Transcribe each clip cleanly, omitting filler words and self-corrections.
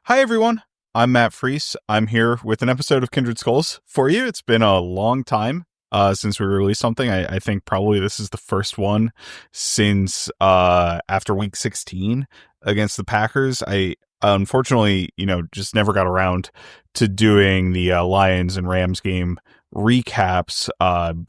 Hi, everyone. I'm Matt Freese. I'm here with an episode of Kindred Skulls for you. It's been a long time since we released something. I think probably this is the first one since after week 16 against the Packers. I unfortunately, just never got around to doing the Lions and Rams game recaps,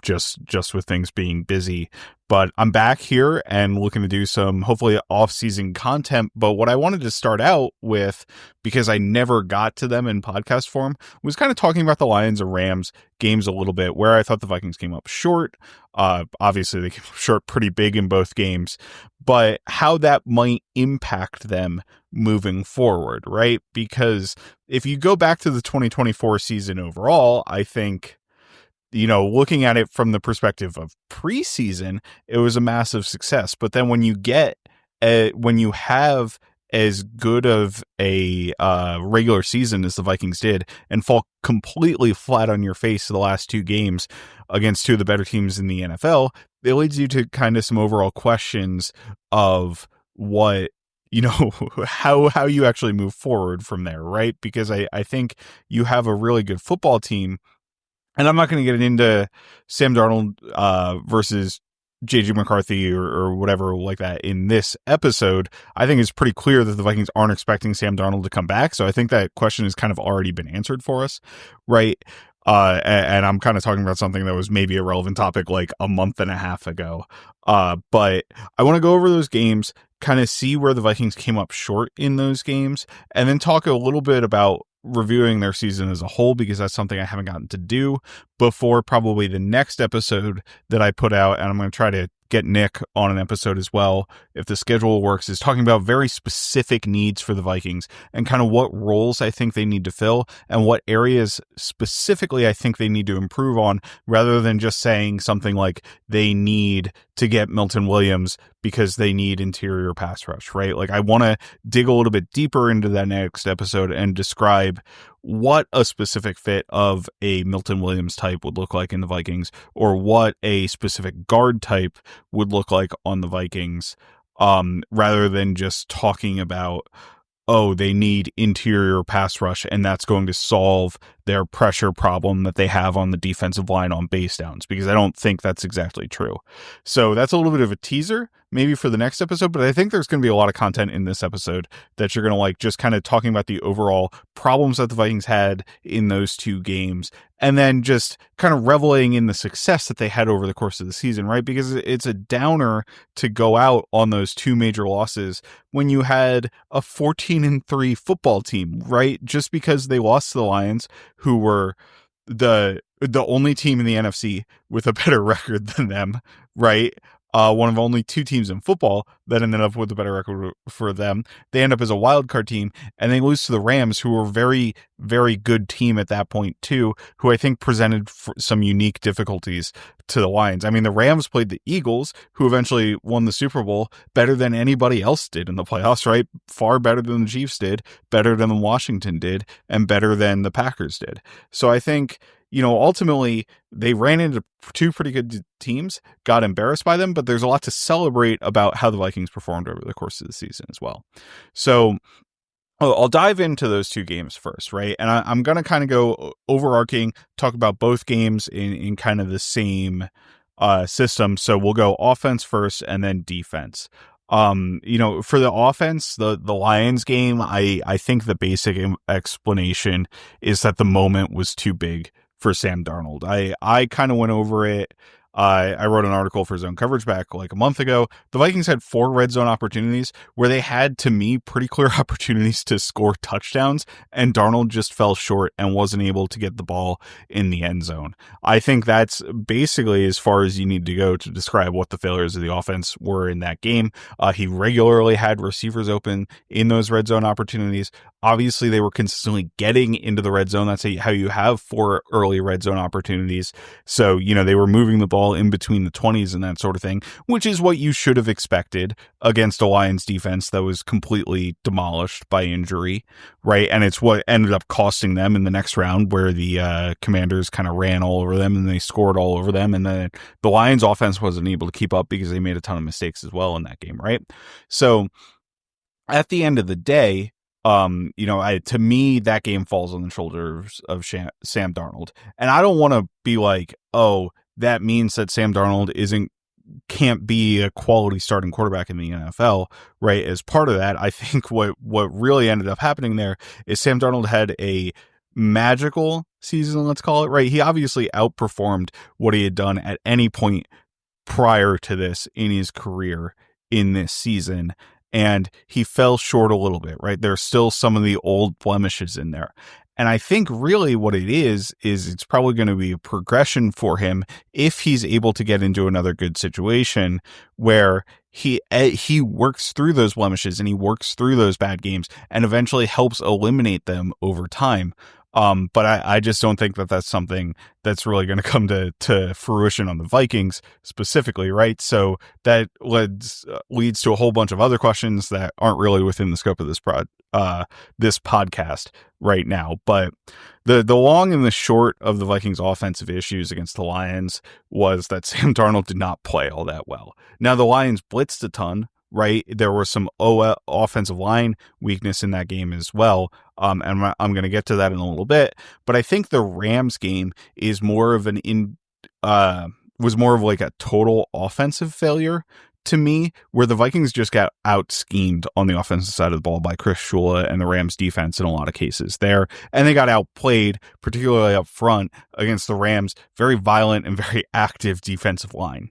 just with things being busy. But I'm back here and looking to do some hopefully off-season content. But what I wanted to start out with, because I never got to them in podcast form, was kind of talking about the Lions and Rams games a little bit, where I thought the Vikings came up short. Obviously, they came up short pretty big in both games, but how that might impact them moving forward, right? Because if you go back to the 2024 season overall, I think, looking at it from the perspective of preseason, it was a massive success. But then when you have as good of a regular season as the Vikings did and fall completely flat on your face the last two games against two of the better teams in the NFL, it leads you to kind of some overall questions of what, how you actually move forward from there, right? Because I think you have a really good football team. And I'm not going to get into Sam Darnold versus J.J. McCarthy or whatever like that in this episode. I think it's pretty clear that the Vikings aren't expecting Sam Darnold to come back. So I think that question has kind of already been answered for us, right? And I'm kind of talking about something that was maybe a relevant topic like a month and a half ago. But I want to go over those games, kind of see where the Vikings came up short in those games, and then talk a little bit about reviewing their season as a whole, because that's something I haven't gotten to do before probably the next episode that I put out. And I'm going to try to get Nick on an episode as well, if the schedule works, is talking about very specific needs for the Vikings and kind of what roles I think they need to fill and what areas specifically I think they need to improve on, rather than just saying something like they need to get Milton Williams because they need interior pass rush, right? Like, I want to dig a little bit deeper into that next episode and describe what a specific fit of a Milton Williams type would look like in the Vikings, or what a specific guard type would look like on the Vikings, rather than just talking about, oh, they need interior pass rush, and that's going to solve their pressure problem that they have on the defensive line on base downs, because I don't think that's exactly true. So that's a little bit of a teaser, maybe for the next episode, but I think there's going to be a lot of content in this episode that you're going to like, just kind of talking about the overall problems that the Vikings had in those two games, and then just kind of reveling in the success that they had over the course of the season, right? Because it's a downer to go out on those two major losses when you had a 14-3 football team, right? Just because they lost to the Lions, who were the only team in the NFC with a better record than them, right? One of only two teams in football that ended up with a better record for them. They end up as a wild card team, and they lose to the Rams, who were a very, very good team at that point too, who I think presented some unique difficulties to the Lions. I mean, the Rams played the Eagles, who eventually won the Super Bowl, better than anybody else did in the playoffs, right? Far better than the Chiefs did, better than Washington did, and better than the Packers did. So I think, ultimately they ran into two pretty good teams, got embarrassed by them, but there's a lot to celebrate about how the Vikings performed over the course of the season as well. So I'll dive into those two games first, right? And I'm going to kind of go overarching, talk about both games in kind of the same system. So we'll go offense first and then defense. For the offense, the Lions game, I think the basic explanation is that the moment was too big for Sam Darnold. I kind of went over it. I wrote an article for Zone Coverage back like a month ago. The Vikings had 4 red zone opportunities where they had, to me, pretty clear opportunities to score touchdowns, and Darnold just fell short and wasn't able to get the ball in the end zone. I think that's basically as far as you need to go to describe what the failures of the offense were in that game. He regularly had receivers open in those red zone opportunities. Obviously, they were consistently getting into the red zone. That's how you have 4 early red zone opportunities. So, they were moving the ball in between the 20s and that sort of thing, which is what you should have expected against a Lions defense that was completely demolished by injury, right? And it's what ended up costing them in the next round, where the Commanders kind of ran all over them and they scored all over them. And then the Lions offense wasn't able to keep up because they made a ton of mistakes as well in that game, right? So at the end of the day, To me, that game falls on the shoulders of Sam Darnold. And I don't want to be like, oh, that means that Sam Darnold can't be a quality starting quarterback in the NFL, right? As part of that, I think what really ended up happening there is Sam Darnold had a magical season, let's call it, right? He obviously outperformed what he had done at any point prior to this in his career in this season. And he fell short a little bit, right? There's still some of the old blemishes in there. And I think really what it is it's probably going to be a progression for him if he's able to get into another good situation where he works through those blemishes and he works through those bad games and eventually helps eliminate them over time. But I just don't think that that's something that's really going to come to fruition on the Vikings specifically, right? So that leads to a whole bunch of other questions that aren't really within the scope of this podcast right now. But the long and the short of the Vikings' offensive issues against the Lions was that Sam Darnold did not play all that well. Now, the Lions blitzed a ton, right? There was some offensive line weakness in that game as well. And I'm going to get to that in a little bit. But I think the Rams game is more of was more of like a total offensive failure to me, where the Vikings just got out schemed on the offensive side of the ball by Chris Shula and the Rams defense in a lot of cases there. And they got outplayed, particularly up front against the Rams' very violent and very active defensive line.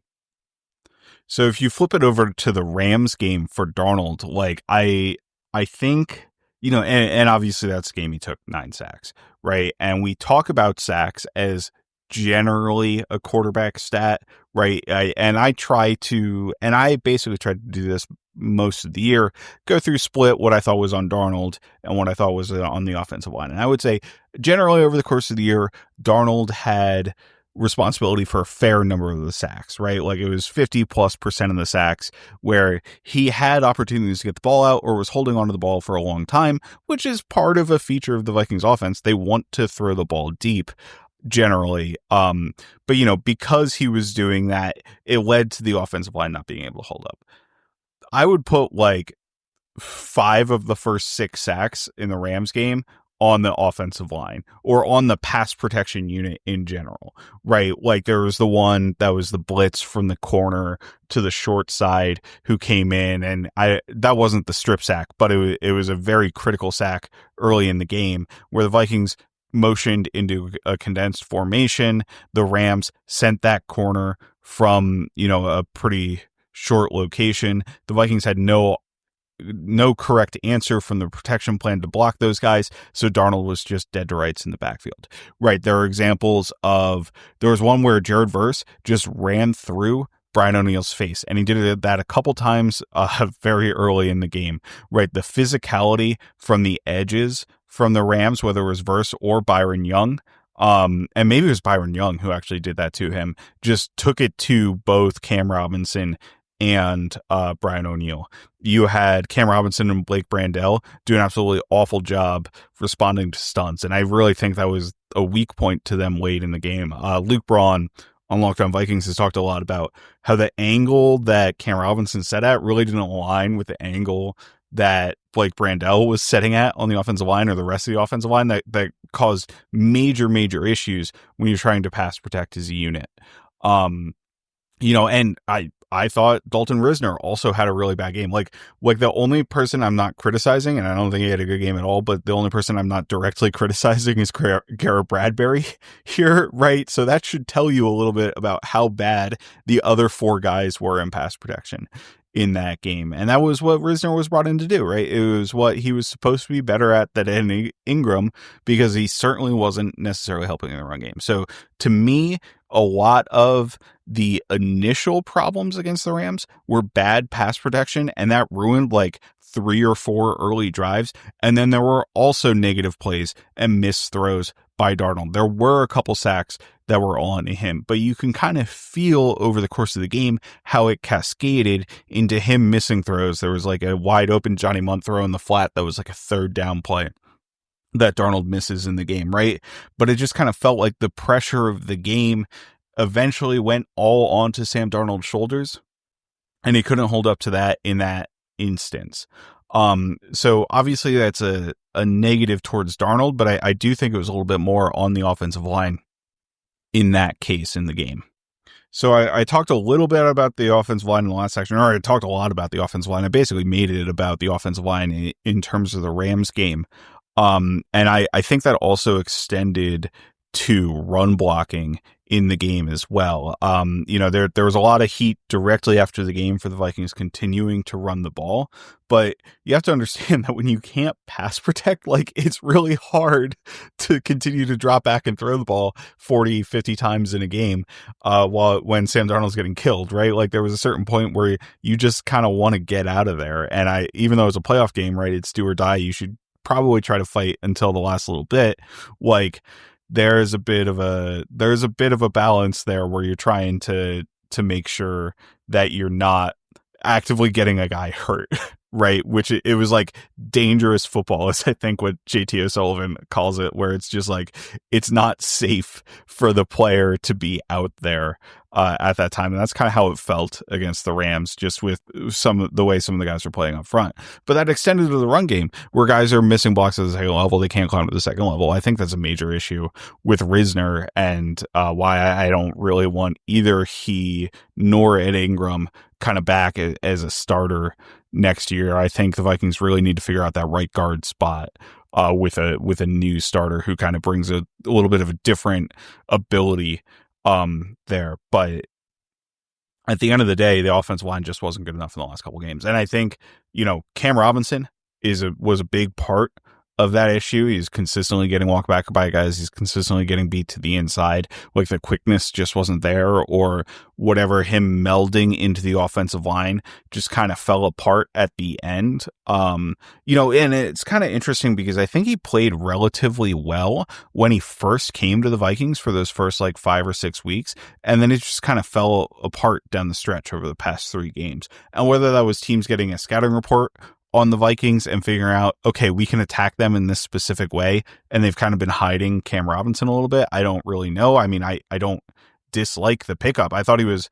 So if you flip it over to the Rams game for Darnold, like I think, and obviously that's the game he took 9 sacks, right? And we talk about sacks as generally a quarterback stat, right? I basically tried to do this most of the year, go through split what I thought was on Darnold and what I thought was on the offensive line. And I would say generally over the course of the year, Darnold had responsibility for a fair number of the sacks, right? Like it was 50+% of the sacks where he had opportunities to get the ball out or was holding onto the ball for a long time, which is part of a feature of the Vikings offense. They want to throw the ball deep generally. But because he was doing that, it led to the offensive line not being able to hold up. I would put like 5 of the first 6 sacks in the Rams game on the offensive line or on the pass protection unit in general, right? Like there was the one that was the blitz from the corner to the short side who came in, and that wasn't the strip sack, but it was a very critical sack early in the game where the Vikings motioned into a condensed formation. The Rams sent that corner from, a pretty short location. The Vikings had no correct answer from the protection plan to block those guys, so Darnold was just dead to rights in the backfield. Right, there are examples of, there was one where Jared Verse just ran through Brian O'Neill's face, and he did that a couple times very early in the game. Right, the physicality from the edges from the Rams, whether it was Verse or Byron Young, and maybe it was Byron Young who actually did that to him, just took it to both Cam Robinson and Brian O'Neill. You had Cam Robinson and Blake Brandel do an absolutely awful job responding to stunts, and I really think that was a weak point to them late in the game. Luke Braun on Locked On Vikings has talked a lot about how the angle that Cam Robinson set at really didn't align with the angle that Blake Brandel was setting at on the offensive line or the rest of the offensive line that caused major issues when you're trying to pass protect as a unit. And I thought Dalton Risner also had a really bad game. Like the only person I'm not criticizing, and I don't think he had a good game at all, but the only person I'm not directly criticizing is Garrett Bradbury here, right? So that should tell you a little bit about how bad the other 4 guys were in pass protection in that game. And that was what Risner was brought in to do, right? It was what he was supposed to be better at than Ingram, because he certainly wasn't necessarily helping in the run game. So to me, a lot of the initial problems against the Rams were bad pass protection, and that ruined like 3 or 4 early drives. And then there were also negative plays and missed throws by Darnold. There were a couple sacks that were on him, but you can kind of feel over the course of the game how it cascaded into him missing throws. There was like a wide open Johnny Munt throw in the flat that was like a 3rd down play that Darnold misses in the game, right? But it just kind of felt like the pressure of the game eventually went all onto Sam Darnold's shoulders, and he couldn't hold up to that in that instance. So obviously that's a negative towards Darnold, but I do think it was a little bit more on the offensive line in that case in the game. So I talked a little bit about the offensive line in the last section, or I talked a lot about the offensive line. I basically made it about the offensive line in terms of the Rams game. And I think that also extended to run blocking in the game as well. There was a lot of heat directly after the game for the Vikings continuing to run the ball, but you have to understand that when you can't pass protect, like, it's really hard to continue to drop back and throw the ball 40, 50 times in a game, when Sam Darnold's getting killed, right? Like, there was a certain point where you just kind of want to get out of there. And even though it's a playoff game, right, it's do or die, you should probably try to fight until the last little bit. Like, there's a bit of a balance there where you're trying to make sure that you're not actively getting a guy hurt, right? Which it was like dangerous football, is I think what JT O'Sullivan calls it, where it's just like, it's not safe for the player to be out there at that time. And that's kind of how it felt against the Rams, just with the way some of the guys were playing up front. But that extended to the run game, where guys are missing blocks at the second level. They can't climb to the second level. I think that's a major issue with Risner, and why I don't really want either he nor Ed Ingram kind of back as a starter next year. I think the Vikings really need to figure out that right guard spot with a new starter who kind of brings a little bit of a different ability there. But at the end of the day, the offensive line just wasn't good enough in the last couple games. And I think, Cam Robinson was a big part of that issue. He's consistently getting walked back by guys. He's consistently getting beat to the inside. Like, the quickness just wasn't there, or whatever, him melding into the offensive line just kind of fell apart at the end. And it's kind of interesting because I think he played relatively well when he first came to the Vikings for those first 5 or 6 weeks. And then it just kind of fell apart down the stretch over the past 3 games. And whether that was teams getting a scouting report on the Vikings and figuring out, okay, we can attack them in this specific way, and they've kind of been hiding Cam Robinson a little bit, I don't really know. I mean, I don't dislike the pickup. I thought he was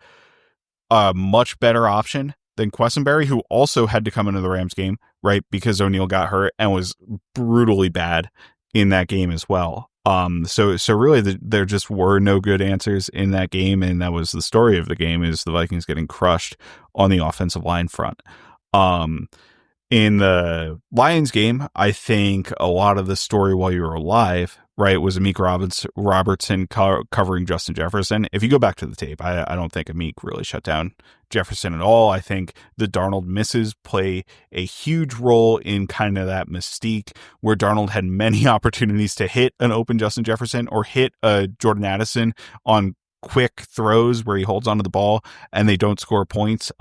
a much better option than Quessenberry, who also had to come into the Rams game, right, because O'Neal got hurt and was brutally bad in that game as well. So really there just were no good answers in that game, and that was the story of the game, is the Vikings getting crushed on the offensive line front. In the Lions game, I think a lot of the story while you were alive, right, was Amik Robertson covering Justin Jefferson. If you go back to the tape, I don't think Amik really shut down Jefferson at all. I think the Darnold misses play a huge role in kind of that mystique, where Darnold had many opportunities to hit an open Justin Jefferson or hit a Jordan Addison on quick throws where he holds onto the ball and they don't score points.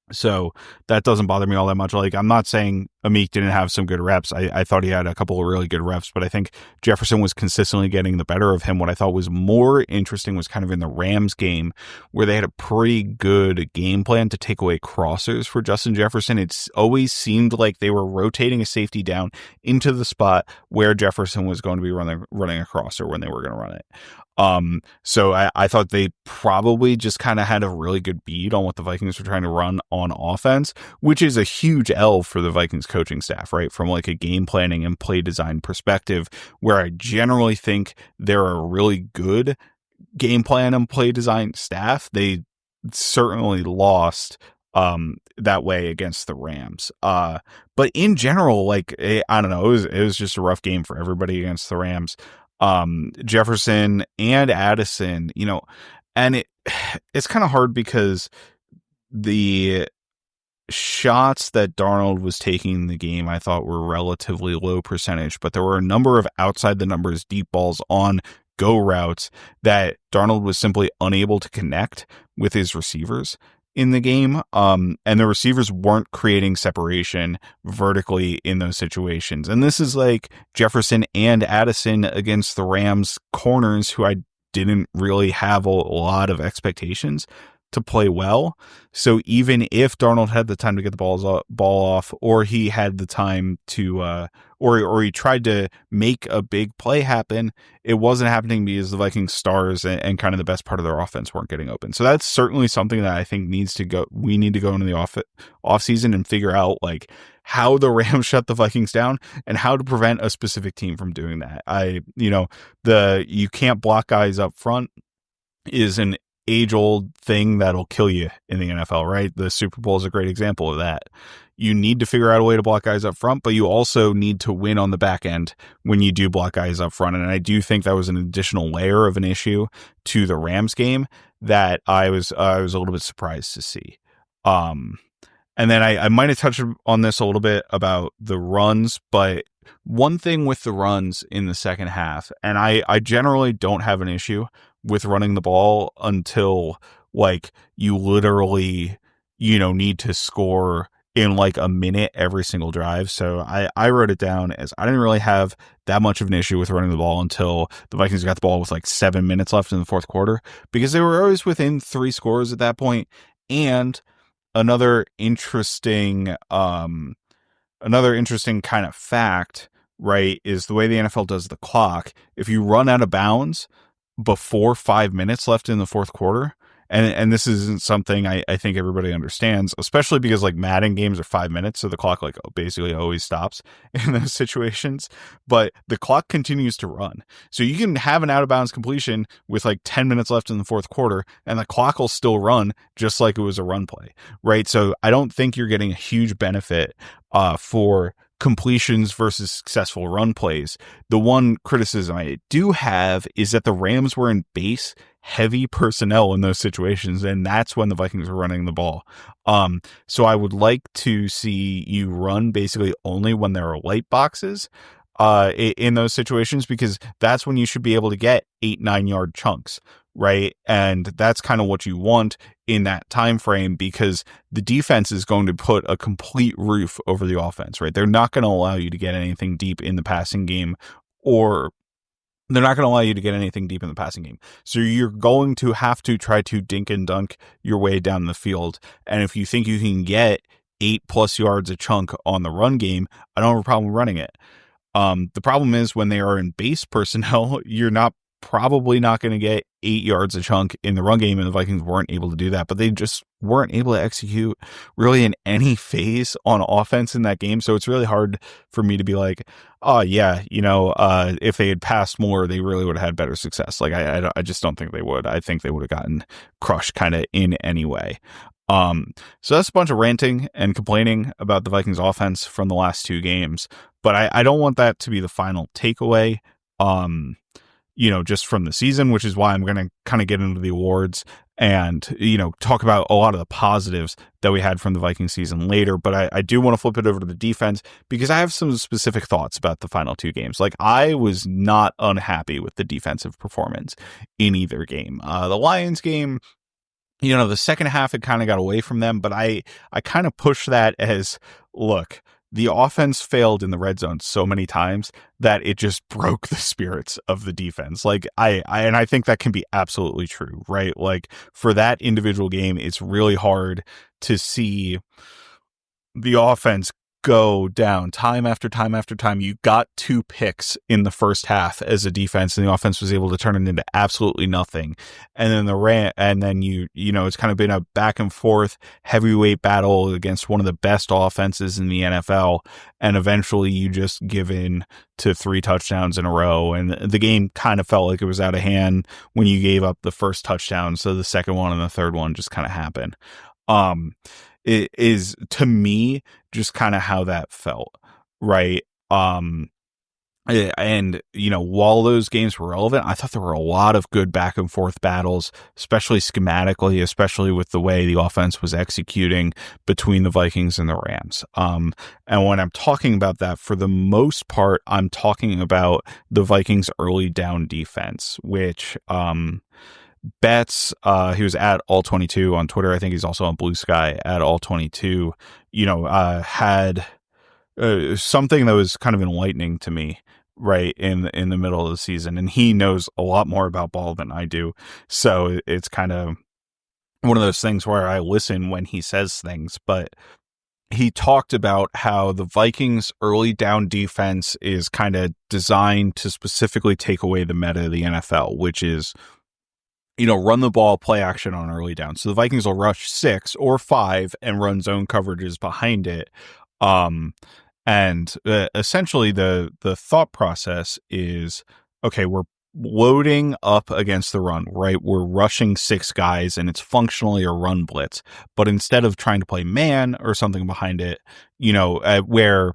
So that doesn't bother me all that much. Like, I'm not saying Amik didn't have some good reps. I thought he had a couple of really good reps, but I think Jefferson was consistently getting the better of him. What I thought was more interesting was kind of in the Rams game, where they had a pretty good game plan to take away crossers for Justin Jefferson. It's always seemed like they were rotating a safety down into the spot where Jefferson was going to be running a crosser when they were going to run it. So I thought they probably just kind of had a really good bead on what the Vikings were trying to run on offense, which is a huge L for the Vikings coaching staff, right? From like a game planning and play design perspective, where I generally think they're a really good game plan and play design staff. They certainly lost that way against the Rams. But in general, I don't know, it was just a rough game for everybody against the Rams. Jefferson and Addison, and it's kind of hard because the shots that Darnold was taking in the game, I thought, were relatively low percentage, but there were a number of outside the numbers deep balls on go routes that Darnold was simply unable to connect with his receivers in the game. And the receivers weren't creating separation vertically in those situations. And this is like Jefferson and Addison against the Rams corners, who I didn't really have a lot of expectations to play well. So even if Darnold had the time to get the ball off, or he had the time to, or he tried to make a big play happen, it wasn't happening because the Vikings stars and kind of the best part of their offense weren't getting open. So that's certainly something that I think needs to go. We need to go into the off season and figure out like how the Rams shut the Vikings down and how to prevent a specific team from doing that. You can't block guys up front is an age-old thing that'll kill you in the NFL, right? The Super Bowl is a great example of that. You need to figure out a way to block guys up front, but you also need to win on the back end when you do block guys up front. And I do think that was an additional layer of an issue to the Rams game that I was a little bit surprised to see. And then I might have touched on this a little bit about the runs, but one thing with the runs in the second half, and I generally don't have an issue with running the ball until like you literally, need to score in like a minute every single drive. So I wrote it down as I didn't really have that much of an issue with running the ball until the Vikings got the ball with like 7 minutes left in the fourth quarter, because they were always within 3 scores at that point. And another interesting kind of fact, right, is the way the NFL does the clock. If you run out of bounds before 5 minutes left in the fourth quarter, and this isn't something I think everybody understands, especially because like Madden games are 5 minutes, so the clock like basically always stops in those situations, but the clock continues to run. So you can have an out of bounds completion with like 10 minutes left in the fourth quarter, and the clock will still run just like it was a run play, right? So I don't think you're getting a huge benefit for completions versus successful run plays. The one criticism I do have is that the Rams were in base heavy personnel in those situations, and that's when the Vikings were running the ball. So I would like to see you run basically only when there are light boxes in those situations, because that's when you should be able to get 8-9 yard chunks, right? And that's kind of what you want in that time frame, because the defense is going to put a complete roof over the offense, right? They're not going to allow you to get anything deep in the passing game, or they're not going to allow you to get anything deep in the passing game. So you're going to have to try to dink and dunk your way down the field. And if you think you can get 8+ yards a chunk on the run game, I don't have a problem running it. The problem is when they are in base personnel, you're probably not going to get 8 yards a chunk in the run game, and the Vikings weren't able to do that, but they just weren't able to execute really in any phase on offense in that game. So it's really hard for me to be like, oh yeah, if they had passed more, they really would have had better success. Like I just don't think they would. I think they would have gotten crushed kind of in any way. So that's a bunch of ranting and complaining about the Vikings offense from the last 2 games, but I don't want that to be the final takeaway. Just from the season, which is why I'm going to kind of get into the awards and, talk about a lot of the positives that we had from the Viking season later. But I do want to flip it over to the defense, because I have some specific thoughts about the final 2 games. Like, I was not unhappy with the defensive performance in either game. The Lions game, the second half, it kind of got away from them, but I kind of push that as, look, the offense failed in the red zone so many times that it just broke the spirits of the defense. Like I think that can be absolutely true, right? Like, for that individual game, it's really hard to see the offense go down time after time after time. You got 2 picks in the first half as a defense, and the offense was able to turn it into absolutely nothing. And then it's kind of been a back and forth heavyweight battle against one of the best offenses in the NFL. And eventually you just give in to 3 touchdowns in a row. And the game kind of felt like it was out of hand when you gave up the first touchdown. So the second one and the third one just kind of happened. It is, to me, just kind of how that felt, right? And while those games were relevant, I thought there were a lot of good back and forth battles, especially schematically, especially with the way the offense was executing between the Vikings and the Rams. And when I'm talking about that, for the most part, I'm talking about the Vikings' early down defense, which Betts, he was at All22 on Twitter. I think he's also on BlueSky at All22. Had something that was kind of enlightening to me, right, in the middle of the season. And he knows a lot more about ball than I do, so it's kind of one of those things where I listen when he says things, but he talked about how the Vikings early down defense is kind of designed to specifically take away the meta of the NFL, which is, run the ball, play action on early down. So the Vikings will rush 6 or 5 and run zone coverages behind it. And essentially the thought process is, okay, we're loading up against the run, right? We're rushing 6 guys and it's functionally a run blitz. But instead of trying to play man or something behind it, where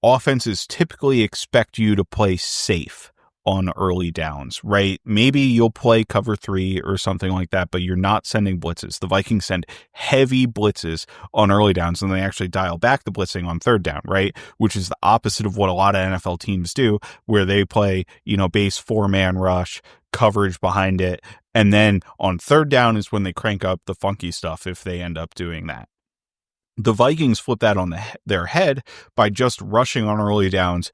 offenses typically expect you to play safe on early downs, right? Maybe you'll play cover 3 or something like that, but you're not sending blitzes. The Vikings send heavy blitzes on early downs, and they actually dial back the blitzing on third down, right? Which is the opposite of what a lot of NFL teams do, where they play, base 4-man rush, coverage behind it, and then on third down is when they crank up the funky stuff if they end up doing that. The Vikings flip that on their head by just rushing on early downs,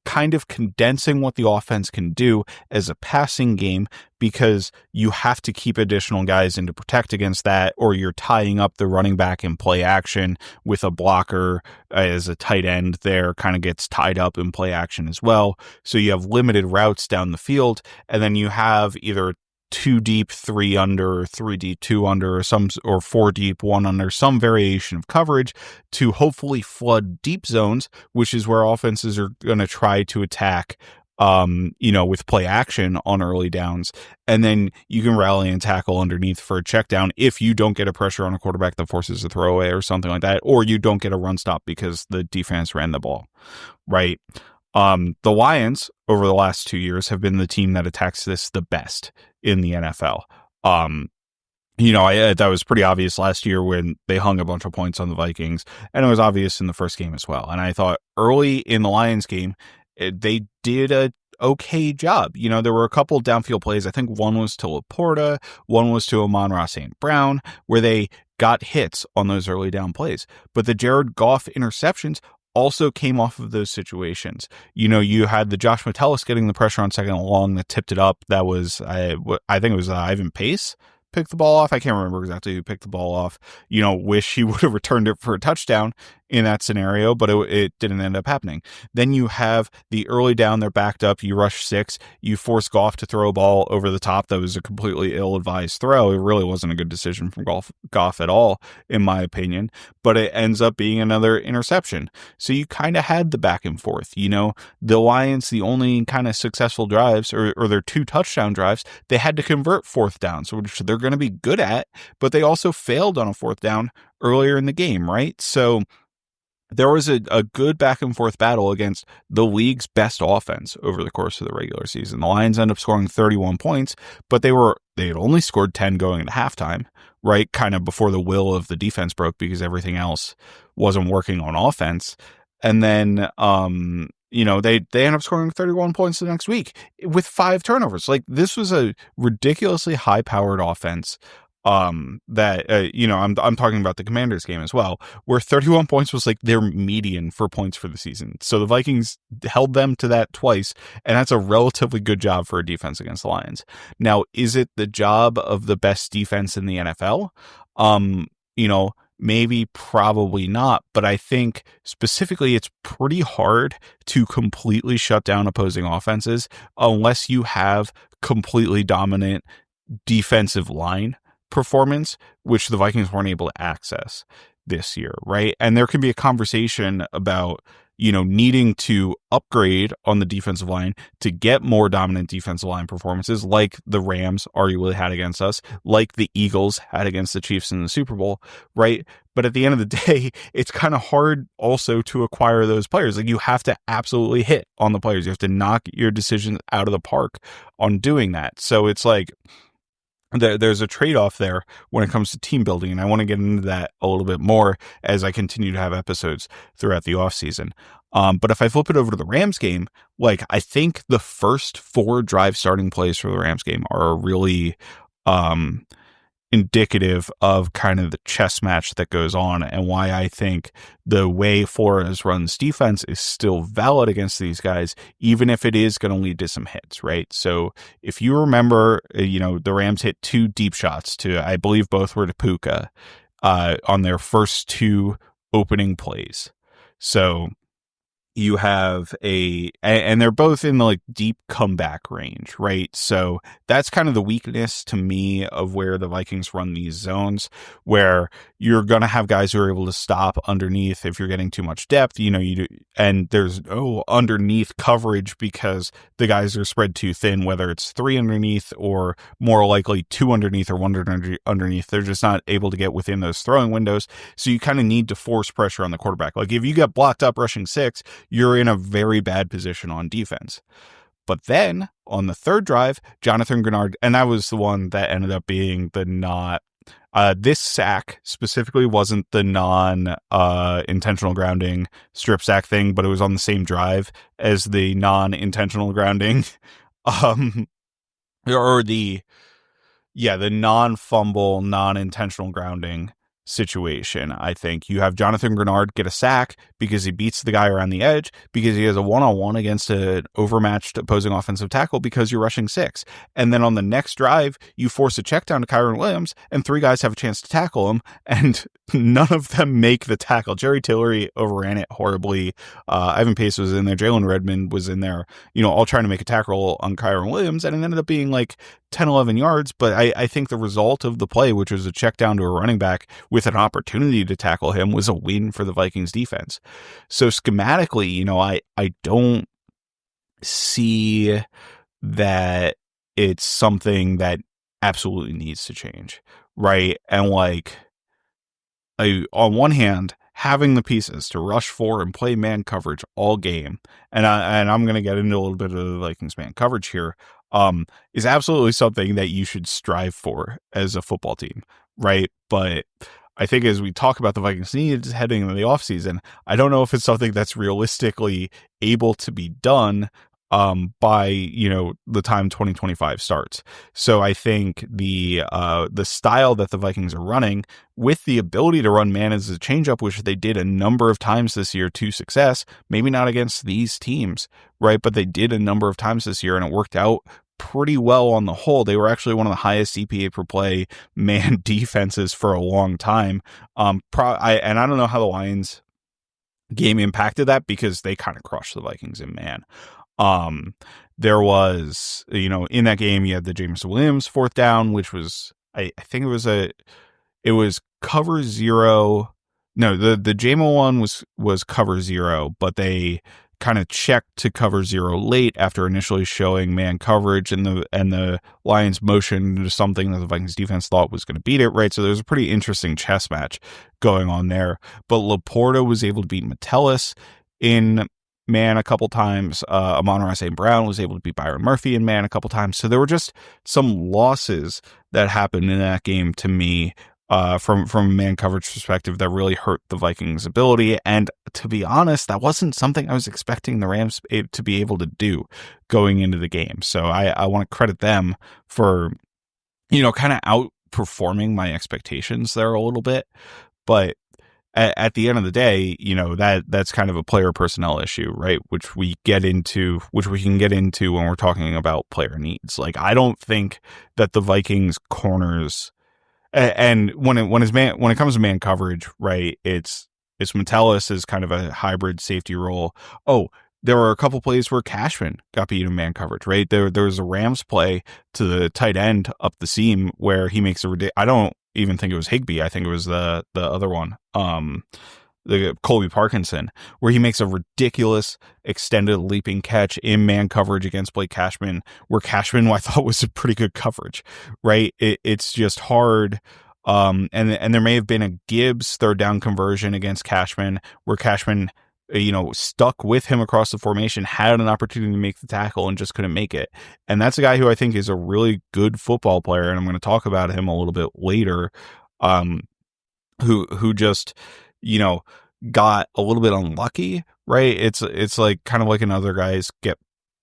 kind of condensing what the offense can do as a passing game, because you have to keep additional guys in to protect against that, or you're tying up the running back in play action with a blocker as a tight end there kind of gets tied up in play action as well. So you have limited routes down the field, and then you have either 2 deep, 3 under, or 3 deep, 2 under, or 4 deep, 1 under, some variation of coverage to hopefully flood deep zones, which is where offenses are going to try to attack, with play action on early downs. And then you can rally and tackle underneath for a check down if you don't get a pressure on a quarterback that forces a throwaway or something like that, or you don't get a run stop because the defense ran the ball, right? The Lions over the last 2 years have been the team that attacks this the best in the NFL. That was pretty obvious last year when they hung a bunch of points on the Vikings, and it was obvious in the first game as well. And I thought early in the Lions game, they did a okay job. There were a couple downfield plays. I think one was to Laporta, one was to Amon-Ra St. Brown, where they got hits on those early down plays. But the Jared Goff interceptions also came off of those situations. You had the Josh Metellus getting the pressure on second and long that tipped it up. That was, I think it was Ivan Pace picked the ball off. I can't remember exactly who picked the ball off. Wish he would have returned it for a touchdown in that scenario, but it didn't end up happening. Then you have the early down, they're backed up, you rush 6, you force Goff to throw a ball over the top that was a completely ill-advised throw. It really wasn't a good decision from Goff at all, in my opinion, but it ends up being another interception. So you kind of had the back and forth. The Lions, the only kind of successful drives, or their 2 touchdown drives, they had to convert fourth downs, which they're going to be good at, but they also failed on a fourth down earlier in the game, right? So there was a good back and forth battle against the league's best offense over the course of the regular season. The Lions end up scoring 31 points, but they had only scored 10 going into halftime, right? Kind of before the will of the defense broke because everything else wasn't working on offense. And then, they end up scoring 31 points the next week with 5 turnovers. Like, this was a ridiculously high powered offense. I'm talking about the Commanders game as well, where 31 points was like their median for points for the season. So the Vikings held them to that twice, and that's a relatively good job for a defense against the Lions. Now, is it the job of the best defense in the NFL? Maybe, probably not, but I think specifically it's pretty hard to completely shut down opposing offenses unless you have completely dominant defensive line performance, which the Vikings weren't able to access this year, right? And there can be a conversation about, needing to upgrade on the defensive line to get more dominant defensive line performances like the Rams arguably had against us, like the Eagles had against the Chiefs in the Super Bowl, right? But at the end of the day, it's kind of hard also to acquire those players. Like, you have to absolutely hit on the players. You have to knock your decisions out of the park on doing that. So it's like, there's a trade-off there when it comes to team building, and I want to get into that a little bit more as I continue to have episodes throughout the offseason. But if I flip it over to the Rams game, I think the first 4 drive starting plays for the Rams game are really indicative of kind of the chess match that goes on, and why I think the way Flores runs defense is still valid against these guys, even if it is going to lead to some hits, right? So if you remember, the Rams hit 2 deep shots to, I believe both were to Puka, on their first 2 opening plays. So you have and they're both in the like deep comeback range, right? So that's kind of the weakness to me of where the Vikings run these zones, where you're going to have guys who are able to stop underneath if you're getting too much depth, and there's no underneath coverage because the guys are spread too thin, whether it's 3 underneath or more likely 2 underneath or 1 underneath. They're just not able to get within those throwing windows. So you kind of need to force pressure on the quarterback. Like if you get blocked up rushing 6, you're in a very bad position on defense. But then on the 3rd drive, Jonathan Grenard, and that was the one that ended up being the not, this sack specifically wasn't the non-intentional grounding strip sack thing, but it was on the same drive as the non-intentional grounding, or the non-fumble, non-intentional grounding situation. I think you have Jonathan Grenard get a sack because he beats the guy around the edge, because he has a one-on-one against an overmatched opposing offensive tackle because you're rushing 6. And then on the next drive, you force a check down to Kyron Williams and 3 guys have a chance to tackle him, and none of them make the tackle. Jerry Tillery overran it horribly. Ivan Pace was in there. Jalen Redmond was in there, all trying to make a tackle on Kyron Williams, and it ended up being like 10, 11 yards. But I think the result of the play, which was a check down to a running back with an opportunity to tackle him, was a win for the Vikings defense. So schematically, I don't see that it's something that absolutely needs to change, right? And on one hand, having the pieces to rush 4 and play man coverage all game, and I'm going to get into a little bit of the Vikings man coverage here, is absolutely something that you should strive for as a football team, right? But I think as we talk about the Vikings needs heading into the offseason, I don't know if it's something that's realistically able to be done by the time 2025 starts. So I think the style that the Vikings are running, with the ability to run man as a changeup, which they did a number of times this year to success, maybe not against these teams, right? But they did a number of times this year, and it worked out pretty well on the whole. They were actually one of the highest EPA per play man defenses for a long time. And I don't know how the Lions game impacted that, because they kind of crushed the Vikings in man. There was, in that game, you had the Jameson Williams 4th down, which was, I think it was cover 0. No, the JMO one was cover 0, but they kind of checked to cover 0 late after initially showing man coverage, and the Lions motioned into something that the Vikings defense thought was going to beat it, right? So there's a pretty interesting chess match going on there. But Laporta was able to beat Metellus in man a couple times. Amon-Ra St. Brown was able to beat Byron Murphy in man a couple times. So there were just some losses that happened in that game to me, from a man coverage perspective, that really hurt the Vikings' ability. And to be honest, that wasn't something I was expecting the Rams to be able to do going into the game. So I want to credit them for, kind of outperforming my expectations there a little bit. But at the end of the day, that's kind of a player personnel issue, right? Which we can get into when we're talking about player needs. Like, I don't think that the Vikings corners, and when it comes to man coverage, right, it's Metellus is kind of a hybrid safety role. Oh, there were a couple plays where Cashman got beat in man coverage, right? There was a Rams play to the tight end up the seam where he makes I don't even think it was Higbee. I think it was the other one, the Colby Parkinson, where he makes a ridiculous extended leaping catch in man coverage against Blake Cashman, where Cashman, I thought, was a pretty good coverage, right? It's just hard. And there may have been a Gibbs 3rd down conversion against Cashman, where Cashman, stuck with him across the formation, had an opportunity to make the tackle and just couldn't make it. And that's a guy who I think is a really good football player, and I'm going to talk about him a little bit later, who just, got a little bit unlucky, right? It's like kind of like another guy's get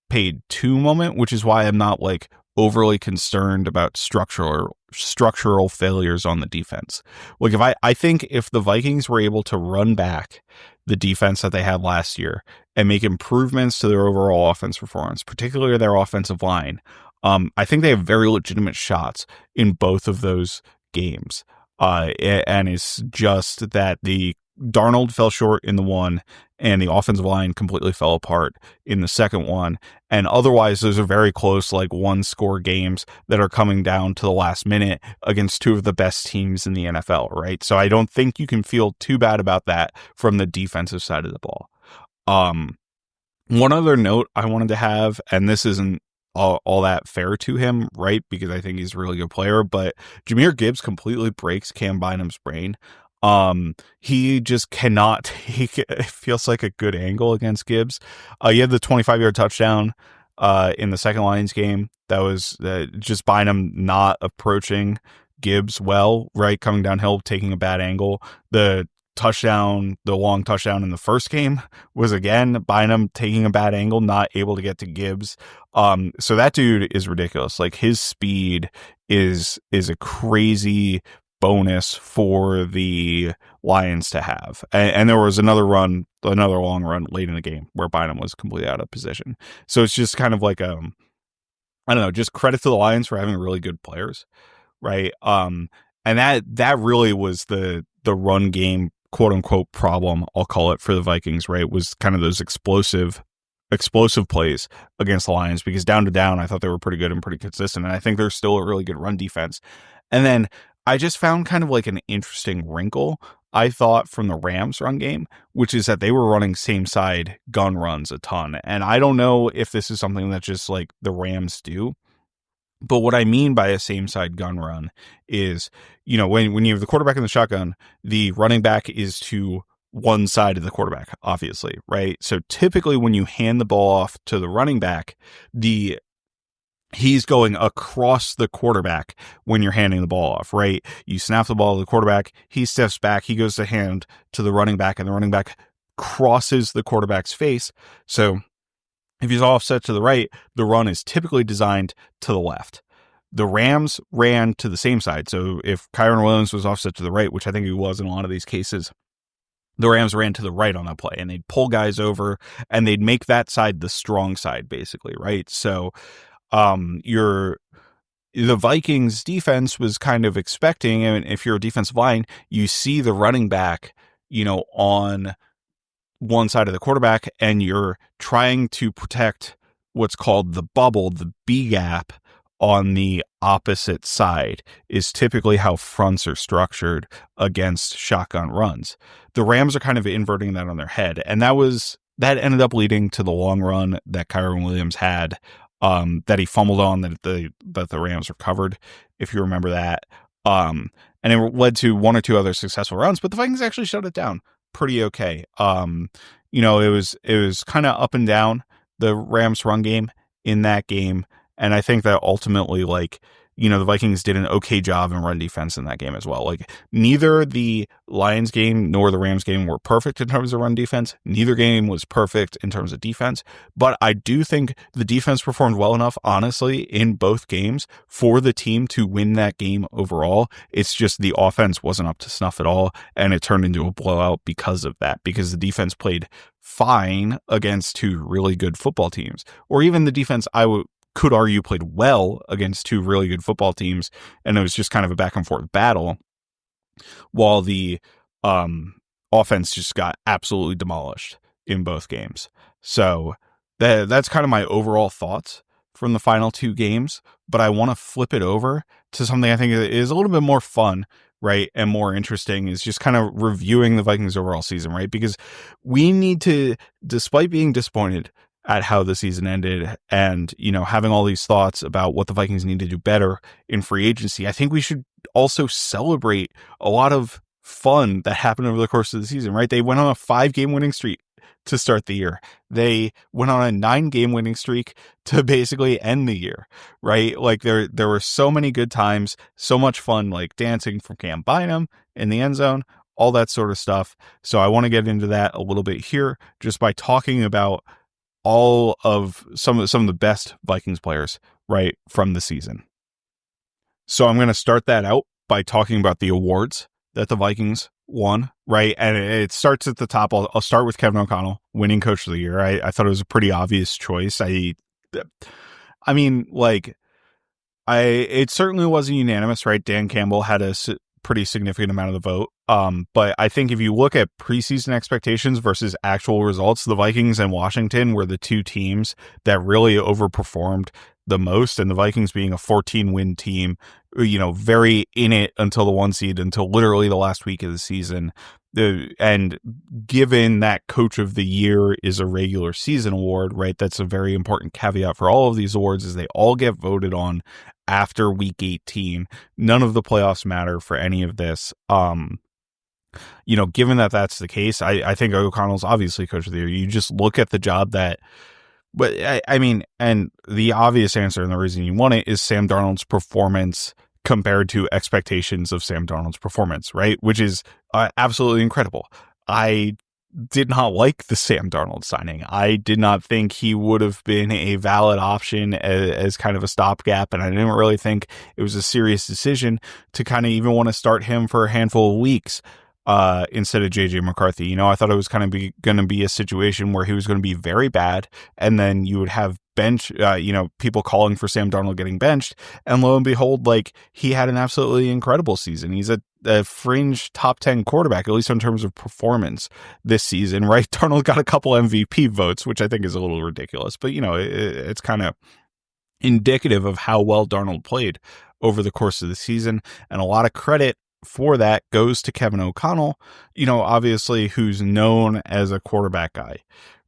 paid to moment, which is why I'm not like overly concerned about structural structural failures on the defense. Like I think if the Vikings were able to run back the defense that they had last year and make improvements to their overall offense performance, particularly their offensive line, I think they have very legitimate shots in both of those games. And it's just that the Darnold fell short in the one, and the offensive line completely fell apart in the second one. And otherwise, those are very close, like one score games that are coming down to the last minute against two of the best teams in the NFL, right? So I don't think you can feel too bad about that from the defensive side of the ball. One other note I wanted to have, and this isn't all that fair to him, right? Because I think he's a really good player, but Jahmyr Gibbs completely breaks Cam Bynum's brain. He just cannot take it. Feels like a good angle against Gibbs. He had the 25-yard touchdown in the second Lions game. That was just Bynum not approaching Gibbs well, right? Coming downhill, taking a bad angle. The long touchdown in the first game was again Bynum taking a bad angle, not able to get to Gibbs. So that dude is ridiculous. Like his speed is a crazy bonus for the Lions to have. And there was another long run late in the game where Bynum was completely out of position. So it's just kind of like I don't know, just credit to the Lions for having really good players, right? And that really was the run game, quote unquote, problem, I'll call it, for the Vikings, right? Was kind of those explosive plays against the Lions, because down to down, I thought they were pretty good and pretty consistent. And I think they're still a really good run defense. And then I just found kind of like an interesting wrinkle, I thought, from the Rams run game, which is that they were running same side gun runs a ton. And I don't know if this is something that just like the Rams do. But what I mean by a same side gun run is, when you have the quarterback in the shotgun, the running back is to one side of the quarterback, obviously, right? So typically when you hand the ball off to the running back, he's going across the quarterback when you're handing the ball off, right? You snap the ball to the quarterback, he steps back, he goes to hand to the running back, and the running back crosses the quarterback's face. So if he's offset to the right, the run is typically designed to the left. The Rams ran to the same side. So if Kyron Williams was offset to the right, which I think he was in a lot of these cases, the Rams ran to the right on that play, and they'd pull guys over and they'd make that side the strong side, basically, right? So the Vikings defense was kind of expecting, and if you're a defensive line, you see the running back, on one side of the quarterback, and you're trying to protect what's called the bubble, the B gap on the opposite side is typically how fronts are structured against shotgun runs. The Rams are kind of inverting that on their head, and that ended up leading to the long run that Kyron Williams had, that he fumbled on, that the Rams recovered, if you remember that. And it led to one or two other successful runs, but the Vikings actually shut it down pretty okay. It was kind of up and down, the Rams run game in that game. And I think that ultimately, the Vikings did an okay job in run defense in that game as well. Like, neither the Lions game nor the Rams game were perfect in terms of run defense. Neither game was perfect in terms of defense. But I do think the defense performed well enough, honestly, in both games for the team to win that game overall. It's just the offense wasn't up to snuff at all, and it turned into a blowout because of that, because the defense played fine against two really good football teams. Or even the defense, could argue, played well against two really good football teams, and it was just kind of a back and forth battle, while the offense just got absolutely demolished in both games. So that's kind of my overall thoughts from the final two games, but I want to flip it over to something I think is a little bit more fun, right, and more interesting, is just kind of reviewing the Vikings overall season, right? Because we need to, despite being disappointed at how the season ended and, having all these thoughts about what the Vikings need to do better in free agency, I think we should also celebrate a lot of fun that happened over the course of the season, right? They went on a 5-game winning streak to start the year. They went on a 9-game winning streak to basically end the year, right? Like there were so many good times, so much fun, like dancing from Cam Bynum in the end zone, all that sort of stuff. So I want to get into that a little bit here, just by talking about all of some of the best Vikings players, right, from the season. So I'm going to start that out by talking about the awards that the Vikings won, right? And it starts at the top. I'll start with Kevin O'Connell winning Coach of the Year. I thought it was a pretty obvious choice. I mean, like, it certainly wasn't unanimous, right? Dan Campbell had a pretty significant amount of the vote. But I think if you look at preseason expectations versus actual results, the Vikings and Washington were the two teams that really overperformed the most, and the Vikings being a 14-win team, very in it until the 1 seed, until literally the last week of the season. And given that Coach of the Year is a regular season award, right, that's a very important caveat for all of these awards, is they all get voted on after week 18. None of the playoffs matter for any of this. Given that that's the case, I think O'Connell's obviously Coach of the Year. You just look at the job that, but I mean, and the obvious answer and the reason you want it is Sam Darnold's performance compared to expectations of Sam Darnold's performance, right? Which is absolutely incredible. I did not like the Sam Darnold signing. I did not think he would have been a valid option as kind of a stopgap, and I didn't really think it was a serious decision to kind of even want to start him for a handful of weeks instead of JJ McCarthy. I thought it was kind of going to be a situation where he was going to be very bad, and then you would have people calling for Sam Darnold getting benched, and lo and behold, like, he had an absolutely incredible season. He's a fringe top 10 quarterback, at least in terms of performance this season, right? Darnold got a couple MVP votes, which I think is a little ridiculous, but it's kind of indicative of how well Darnold played over the course of the season, and a lot of credit for that goes to Kevin O'Connell, obviously, who's known as a quarterback guy,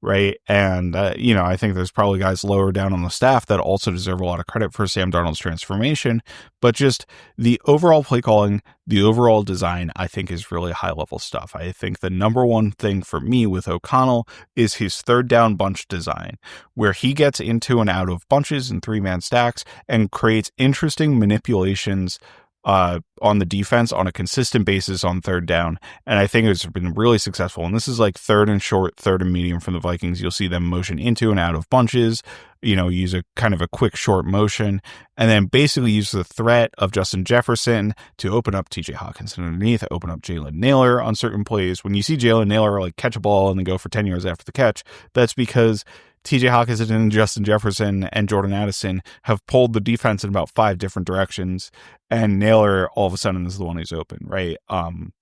right? And, I think there's probably guys lower down on the staff that also deserve a lot of credit for Sam Darnold's transformation, but just the overall play calling, the overall design, I think is really high level stuff. I think the number one thing for me with O'Connell is his third down bunch design, where he gets into and out of bunches and 3-man stacks and creates interesting manipulations on the defense on a consistent basis on third down. And I think it's been really successful. And this is like third and short, third and medium from the Vikings. You'll see them motion into and out of bunches, use a kind of a quick short motion, and then basically use the threat of Justin Jefferson to open up TJ Hawkinson underneath, open up Jalen Nailor on certain plays. When you see Jalen Nailor like catch a ball and then go for 10 yards after the catch, that's because TJ Hawkinson and Justin Jefferson and Jordan Addison have pulled the defense in about 5 different directions, and Nailor all of a sudden is the one who's open, right? So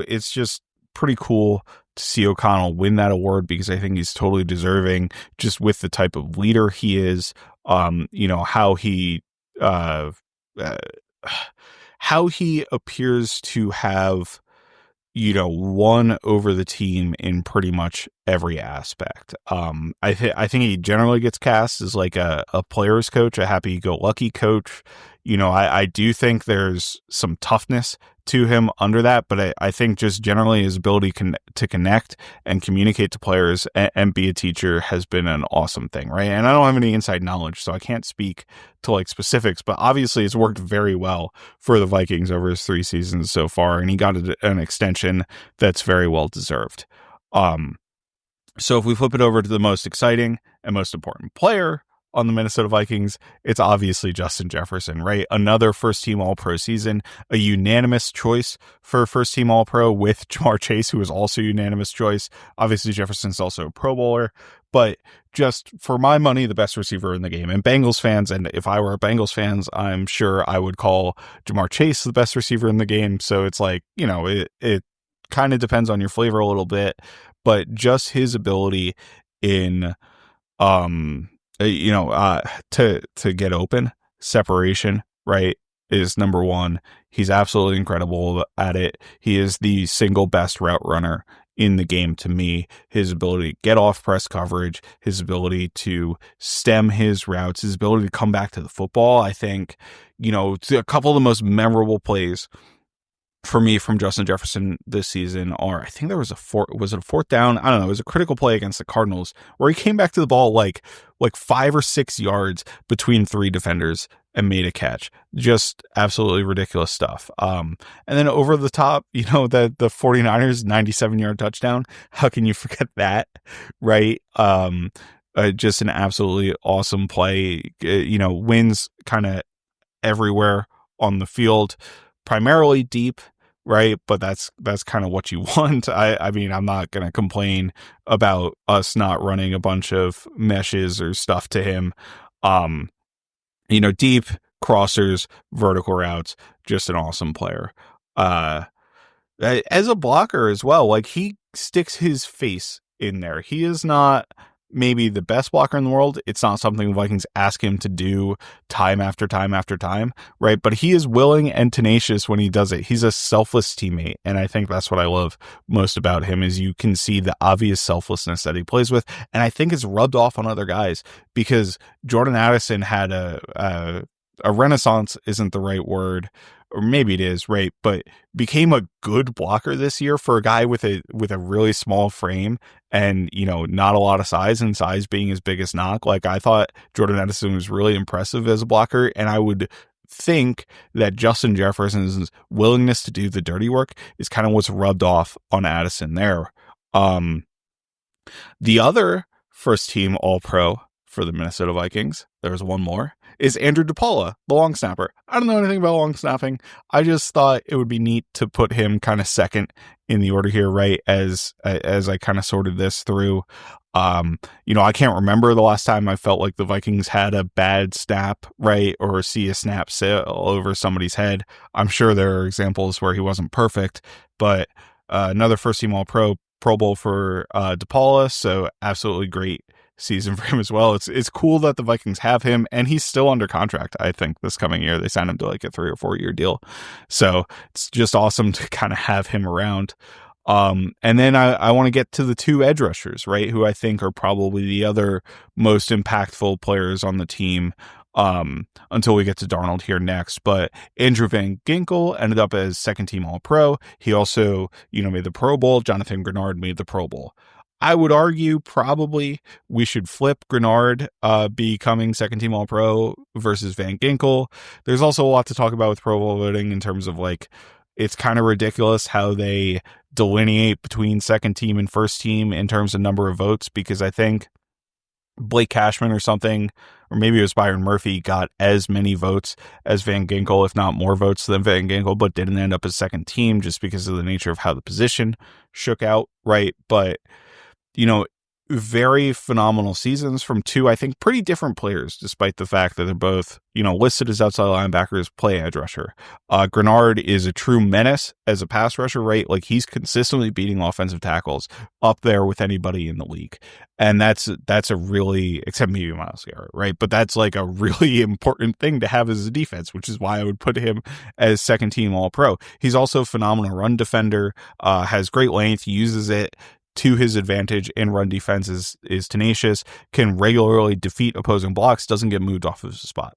it's just pretty cool to see O'Connell win that award, because I think he's totally deserving, just with the type of leader he is, how he appears to have won over the team in pretty much every aspect. I think he generally gets cast as like a player's coach, a happy-go-lucky coach. I do think there's some toughness to him under that, but I think just generally his ability to connect and communicate to players and be a teacher has been an awesome thing, right? And I don't have any inside knowledge, so I can't speak to like specifics, but obviously it's worked very well for the Vikings over his 3 seasons so far, and he got an extension that's very well deserved. So if we flip it over to the most exciting and most important player on the Minnesota Vikings, it's obviously Justin Jefferson, right? Another first-team All-Pro season, a unanimous choice for first-team All-Pro with Ja'Marr Chase, who was also a unanimous choice. Obviously, Jefferson's also a Pro Bowler, but just for my money, the best receiver in the game. And Bengals fans, and if I were a Bengals fans, I'm sure I would call Ja'Marr Chase the best receiver in the game. So it's like, it kind of depends on your flavor a little bit, but just his ability in to get open, separation, right, is number one. He's absolutely incredible at it. He is the single best route runner in the game to me. His ability to get off press coverage, his ability to stem his routes, his ability to come back to the football. I think, a couple of the most memorable plays for me from Justin Jefferson this season are, I think there was a 4th down? I don't know. It was a critical play against the Cardinals where he came back to the ball like 5 or 6 yards between 3 defenders and made a catch. Just absolutely ridiculous stuff. And then over the top, the 49ers 97-yard touchdown. How can you forget that? Right. Just an absolutely awesome play, wins kind of everywhere on the field, primarily deep, right? But that's kind of what you want. I mean, I'm not going to complain about us not running a bunch of meshes or stuff to him. Deep crossers, vertical routes, just an awesome player. As a blocker as well, like he sticks his face in there. He is not maybe the best blocker in the world. It's not something the Vikings ask him to do time after time after time, right? But he is willing and tenacious when he does it. He's a selfless teammate, and I think that's what I love most about him is you can see the obvious selflessness that he plays with, and I think it's rubbed off on other guys because Jordan Addison had a renaissance isn't the right word, or maybe it is, right? But became a good blocker this year for a guy with a really small frame and, not a lot of size, and size being his biggest knock. Like, I thought Jordan Addison was really impressive as a blocker, and I would think that Justin Jefferson's willingness to do the dirty work is kind of what's rubbed off on Addison there. The other first team All-Pro for the Minnesota Vikings, there's one more, is Andrew DePaula, the long snapper. I don't know anything about long snapping. I just thought it would be neat to put him kind of second in the order here, right? As I kind of sorted this through. I can't remember the last time I felt like the Vikings had a bad snap, right? Or see a snap sail over somebody's head. I'm sure there are examples where he wasn't perfect, but another first team All-Pro, Pro Bowl for DePaula. So absolutely great season for him as well. It's cool that the Vikings have him, and he's still under contract. I think this coming year they signed him to like a 3 or 4 year deal, so it's just awesome to kind of have him around. And then I want to get to the two edge rushers, right, who I think are probably the other most impactful players on the team until we get to Darnold here next. But Andrew Van Ginkel ended up as second team All-Pro. He also made the Pro Bowl. Jonathan Grenard made the Pro Bowl. I would argue probably we should flip Grenard becoming second team All-Pro versus Van Ginkel. There's also a lot to talk about with Pro Bowl voting in terms of like, it's kind of ridiculous how they delineate between second team and first team in terms of number of votes, because I think Blake Cashman or something, or maybe it was Byron Murphy, got as many votes as Van Ginkel, if not more votes than Van Ginkel, but didn't end up as second team just because of the nature of how the position shook out, right? But very phenomenal seasons from two, I think, pretty different players, despite the fact that they're both, listed as outside linebackers, play edge rusher. Grenard is a true menace as a pass rusher, right? Like, he's consistently beating offensive tackles up there with anybody in the league. And that's a really, except maybe Myles Garrett, right? But that's like a really important thing to have as a defense, which is why I would put him as second team All-Pro. He's also a phenomenal run defender, has great length, uses it to his advantage in run defense, is tenacious, can regularly defeat opposing blocks, doesn't get moved off of his spot.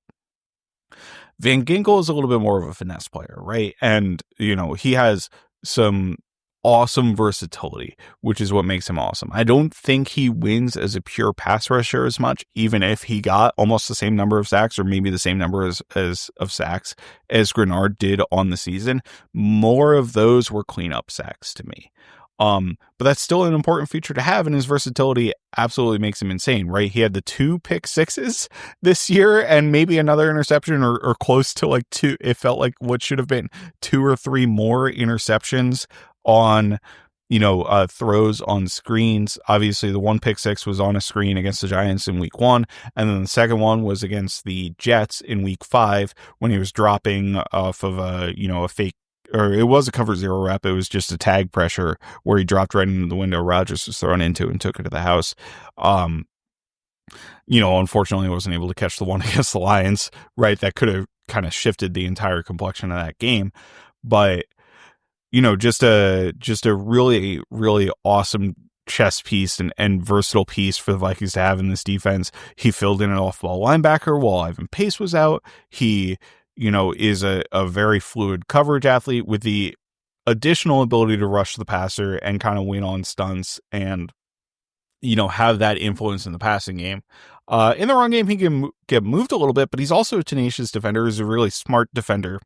Van Ginkel is a little bit more of a finesse player, right? And, he has some awesome versatility, which is what makes him awesome. I don't think he wins as a pure pass rusher as much, even if he got almost the same number of sacks, or maybe the same number of sacks as Grenard did on the season. More of those were cleanup sacks to me. But that's still an important feature to have, and his versatility absolutely makes him insane, right? He had the 2 pick sixes this year and maybe another interception or close to like 2. It felt like what should have been 2 or 3 more interceptions on, throws on screens. Obviously the 1 pick 6 was on a screen against the Giants in week 1. And then the second one was against the Jets in week 5 when he was dropping off of a fake, or it was a cover 0 rep. It was just a tag pressure where he dropped right into the window. Rodgers was thrown into and took it to the house. Unfortunately I wasn't able to catch the one against the Lions, right? That could have kind of shifted the entire complexion of that game. But, just a really, really awesome chess piece and versatile piece for the Vikings to have in this defense. He filled in an off-ball linebacker while Ivan Pace was out. He is a very fluid coverage athlete with the additional ability to rush the passer and kind of win on stunts and, have that influence in the passing game. In the run game, he can get moved a little bit, but he's also a tenacious defender. He's a really smart defender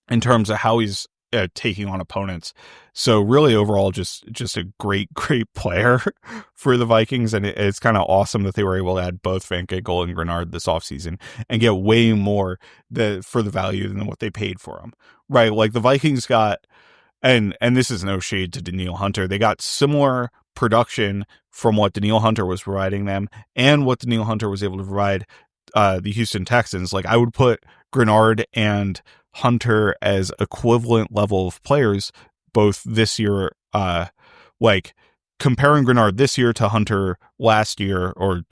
in terms of how he's taking on opponents. So really overall, just a great player for the Vikings. And it's kind of awesome that they were able to add both Van Ginkel and Grenard this offseason and get way more for the value than what they paid for them. Right. Like the Vikings got, and this is no shade to Danielle Hunter, they got similar production from what Danielle Hunter was providing them and what Danielle Hunter was able to provide the Houston Texans. Like I would put Grenard and Hunter as equivalent level of players both this year, like comparing Grenard this year to Hunter last year, or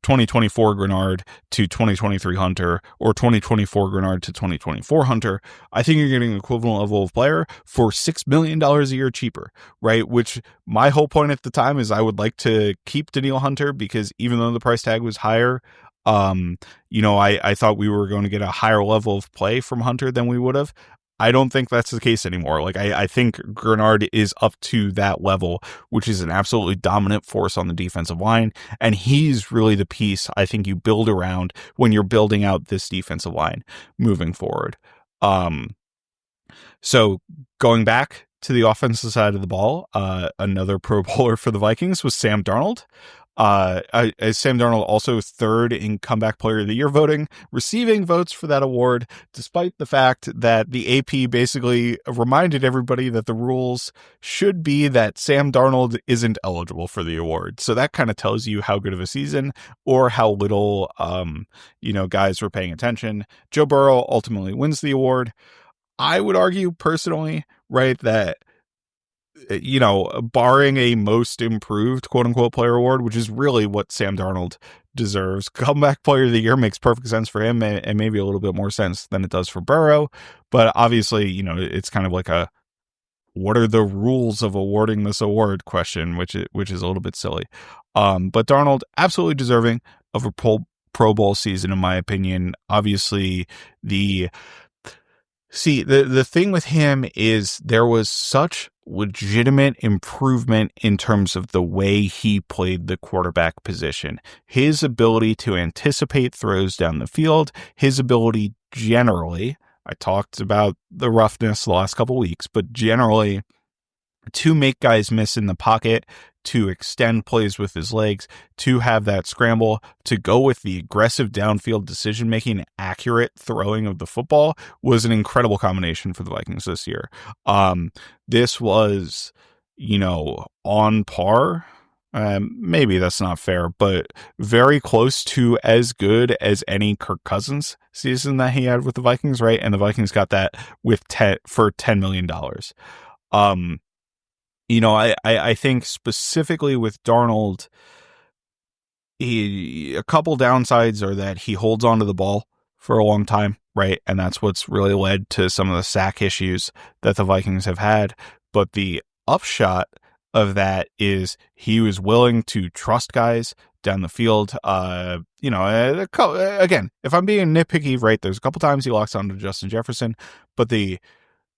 2024 Grenard to 2023 Hunter, or 2024 Grenard to 2024 Hunter. I think you're getting an equivalent level of player for $6 million a year cheaper, right? Which my whole point at the time is I would like to keep Danielle Hunter, because even though the price tag was higher, I thought we were going to get a higher level of play from Hunter than we would have. I don't think that's the case anymore. Like I think Grenard is up to that level, which is an absolutely dominant force on the defensive line. And he's really the piece I think you build around when you're building out this defensive line moving forward. So going back to the offensive side of the ball, another Pro Bowler for the Vikings was Sam Darnold. Sam Darnold also third in comeback player of the year voting, receiving votes for that award, despite the fact that the AP basically reminded everybody that the rules should be that Sam Darnold isn't eligible for the award. So that kind of tells you how good of a season or how little, guys were paying attention. Joe Burrow ultimately wins the award. I would argue personally, right, that barring a most improved quote unquote player award, which is really what Sam Darnold deserves, comeback player of the year makes perfect sense for him, and maybe a little bit more sense than it does for Burrow. But obviously, it's kind of like a, what are the rules of awarding this award question, which is a little bit silly. But Darnold absolutely deserving of a Pro Bowl season, in my opinion. Obviously, the thing with him is there was such legitimate improvement in terms of the way he played the quarterback position. His ability to anticipate throws down the field, his ability generally, I talked about the roughness the last couple weeks, but generally to make guys miss in the pocket, to extend plays with his legs, to have that scramble, to go with the aggressive downfield decision-making, accurate throwing of the football was an incredible combination for the Vikings this year. This was, on par. Maybe that's not fair, but very close to as good as any Kirk Cousins season that he had with the Vikings, right? And the Vikings got that for $10 million. I think specifically with Darnold, a couple downsides are that he holds onto the ball for a long time, right? And that's what's really led to some of the sack issues that the Vikings have had. But the upshot of that is he was willing to trust guys down the field. Again, if I'm being nitpicky, right, there's a couple times he locks onto Justin Jefferson, but the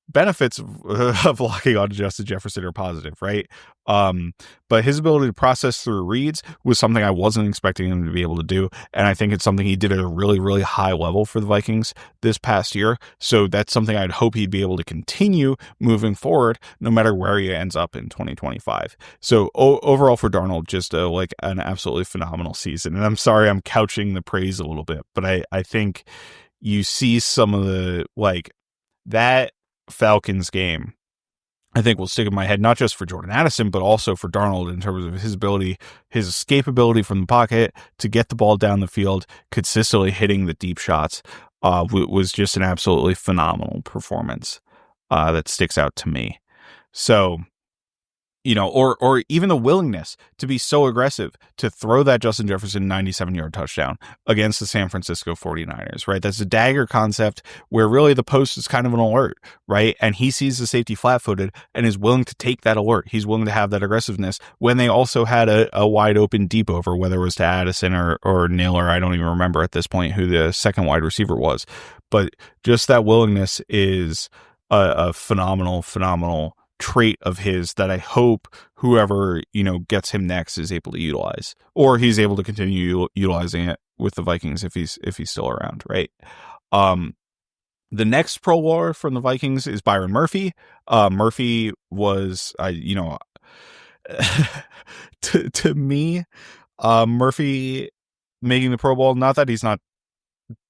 benefits of locking onto Justin Jefferson are positive, right? But his ability to process through reads was something I wasn't expecting him to be able to do, and I think it's something he did at a really, really high level for the Vikings this past year. So that's something I'd hope he'd be able to continue moving forward, no matter where he ends up in 2025. So overall for Darnold, just an absolutely phenomenal season. And I'm sorry I'm couching the praise a little bit, but I think you see some of the that Falcons game, I think, will stick in my head, not just for Jordan Addison, but also for Darnold in terms of his ability, his escapability from the pocket to get the ball down the field, consistently hitting the deep shots, was just an absolutely phenomenal performance that sticks out to me. So, or even the willingness to be so aggressive to throw that Justin Jefferson 97-yard touchdown against the San Francisco 49ers, right? That's a dagger concept where really the post is kind of an alert, right? And he sees the safety flat-footed and is willing to take that alert. He's willing to have that aggressiveness when they also had a wide open deep over, whether it was to Addison or Naylor. I don't even remember at this point who the second wide receiver was. But just that willingness is a phenomenal trait of his that I hope whoever gets him next is able to utilize, or he's able to continue utilizing it with the Vikings if he's still around, right? The next Pro Bowler from the Vikings is Byron Murphy. Murphy was, to me, Murphy making the Pro Bowl, not that he's not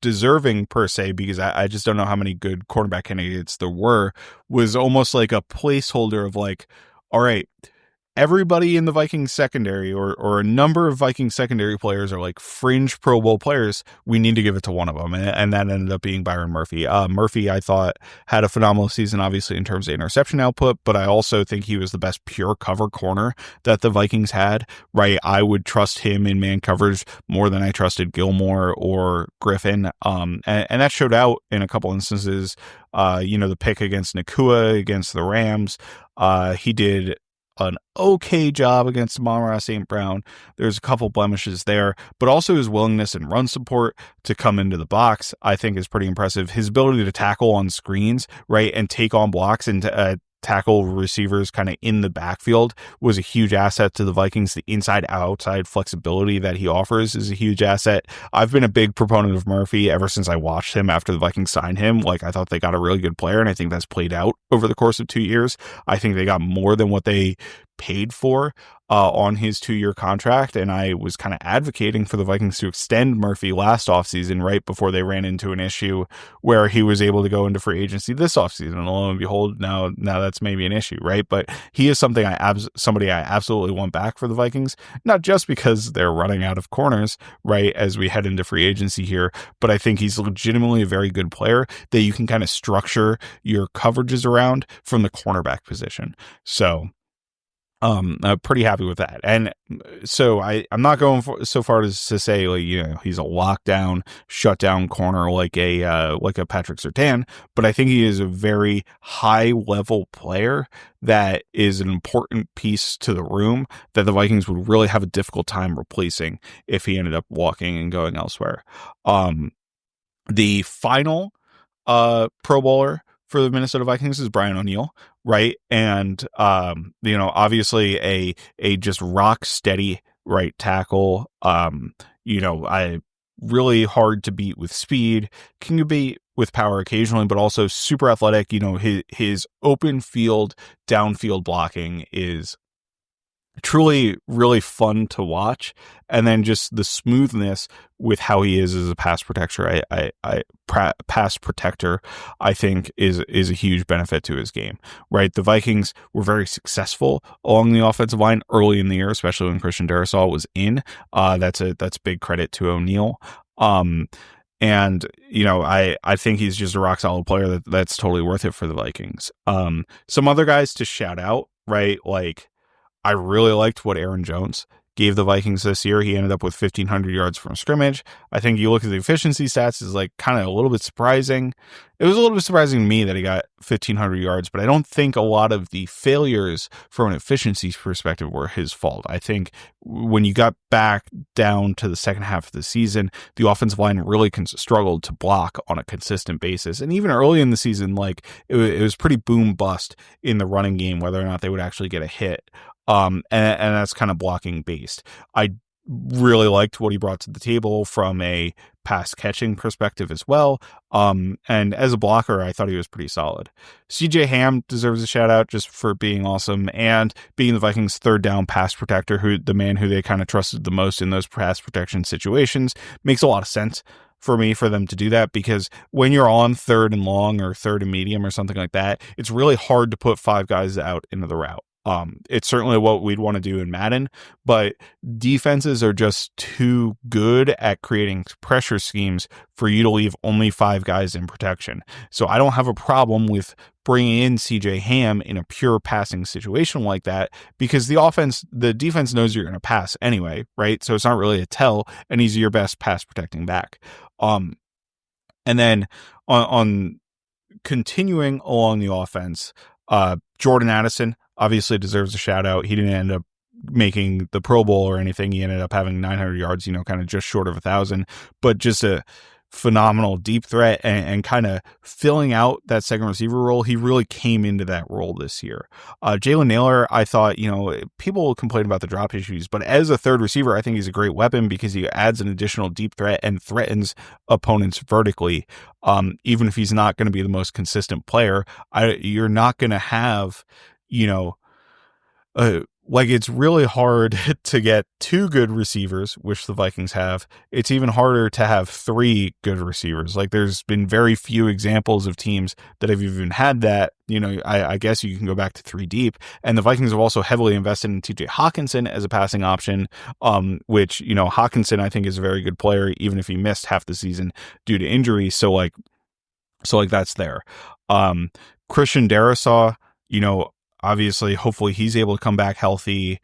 deserving per se, because I just don't know how many good quarterback candidates there were, was almost like a placeholder of like, all right, everybody in the Vikings secondary or a number of Vikings secondary players are like fringe Pro Bowl players. We need to give it to one of them. And that ended up being Byron Murphy. Murphy, I thought, had a phenomenal season, obviously, in terms of interception output, but I also think he was the best pure cover corner that the Vikings had, right? I would trust him in man coverage more than I trusted Gilmore or Griffin. And that showed out in a couple instances. The pick against Nakua, against the Rams. He did an okay job against Amon-Ra St. Brown. There's a couple blemishes there, but also his willingness and run support to come into the box, I think, is pretty impressive. His ability to tackle on screens, right, and take on blocks and tackle receivers kind of in the backfield was a huge asset to the Vikings. The inside-outside flexibility that he offers is a huge asset. I've been a big proponent of Murphy ever since I watched him after the Vikings signed him. Like, I thought they got a really good player, and I think that's played out over the course of 2 years. I think they got more than what they paid for on his 2-year contract, and I was kind of advocating for the Vikings to extend Murphy last offseason, right before they ran into an issue where he was able to go into free agency this offseason. And lo and behold, now that's maybe an issue, right? But he is somebody I absolutely want back for the Vikings, not just because they're running out of corners, right, as we head into free agency here, but I think he's legitimately a very good player that you can kind of structure your coverages around from the cornerback position. So I'm pretty happy with that. And so I'm not going so far as to say, like, he's a lockdown, shutdown corner like a Patrick Surtain, but I think he is a very high level player that is an important piece to the room that the Vikings would really have a difficult time replacing if he ended up walking and going elsewhere. The final Pro Bowler for the Minnesota Vikings is Brian O'Neill, right? And obviously a just rock steady right tackle. I really hard to beat with speed, can beat with power occasionally, but also super athletic. His open field, downfield blocking is truly really fun to watch, and then just the smoothness with how he is as a pass protector, pass protector, I think is a huge benefit to his game, right? The Vikings were very successful along the offensive line early in the year, especially when Christian Darrisaw was in. That's big credit to O'Neill. And I think he's just a rock solid player that's totally worth it for the Vikings. Some other guys to shout out, right? Like, I really liked what Aaron Jones gave the Vikings this year. He ended up with 1,500 yards from scrimmage. I think you look at the efficiency stats, is like kind of a little bit surprising. It was a little bit surprising to me that he got 1,500 yards, but I don't think a lot of the failures from an efficiency perspective were his fault. I think when you got back down to the second half of the season, the offensive line really struggled to block on a consistent basis. And even early in the season, like it was pretty boom bust in the running game, whether or not they would actually get a hit. And that's kind of blocking based. I really liked what he brought to the table from a pass catching perspective as well. And as a blocker, I thought he was pretty solid. CJ Ham deserves a shout out just for being awesome and being the Vikings' third down pass protector, the man who they kind of trusted the most in those pass protection situations. Makes a lot of sense for me for them to do that, because when you're on third and long or third and medium or something like that, it's really hard to put 5 guys out into the route. It's certainly what we'd want to do in Madden, but defenses are just too good at creating pressure schemes for you to leave only 5 guys in protection. So I don't have a problem with bringing in CJ Ham in a pure passing situation like that, because the defense knows you're going to pass anyway, right? So it's not really a tell, and he's your best pass protecting back. And then on continuing along the offense, Jordan Addison obviously deserves a shout out. He didn't end up making the Pro Bowl or anything. He ended up having 900 yards, kind of just short of 1,000, but just a phenomenal deep threat and kind of filling out that second receiver role. He really came into that role this year. Jalen Nailor, I thought, people will complain about the drop issues, but as a third receiver, I think he's a great weapon because he adds an additional deep threat and threatens opponents vertically. Even if he's not going to be the most consistent player, you're not going to have, like it's really hard to get two good receivers, which the Vikings have. It's even harder to have three good receivers. Like there's been very few examples of teams that have even had that. I guess you can go back to three deep. And the Vikings have also heavily invested in TJ Hawkinson as a passing option, which, Hawkinson I think is a very good player, even if he missed half the season due to injury. So that's there. Christian Darrisaw, obviously, hopefully he's able to come back healthy,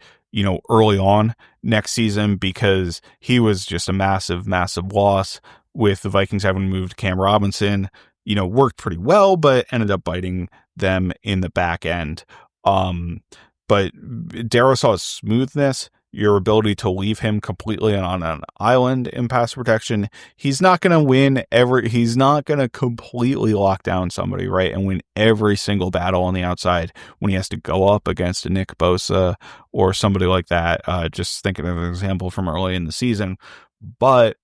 early on next season because he was just a massive, massive loss with the Vikings having moved Cam Robinson, worked pretty well, but ended up biting them in the back end. But Darrisaw's smoothness, your ability to leave him completely on an island in pass protection, he's not going to win he's not going to completely lock down somebody, right, and win every single battle on the outside when he has to go up against a Nick Bosa or somebody like that. Just thinking of an example from early in the season. But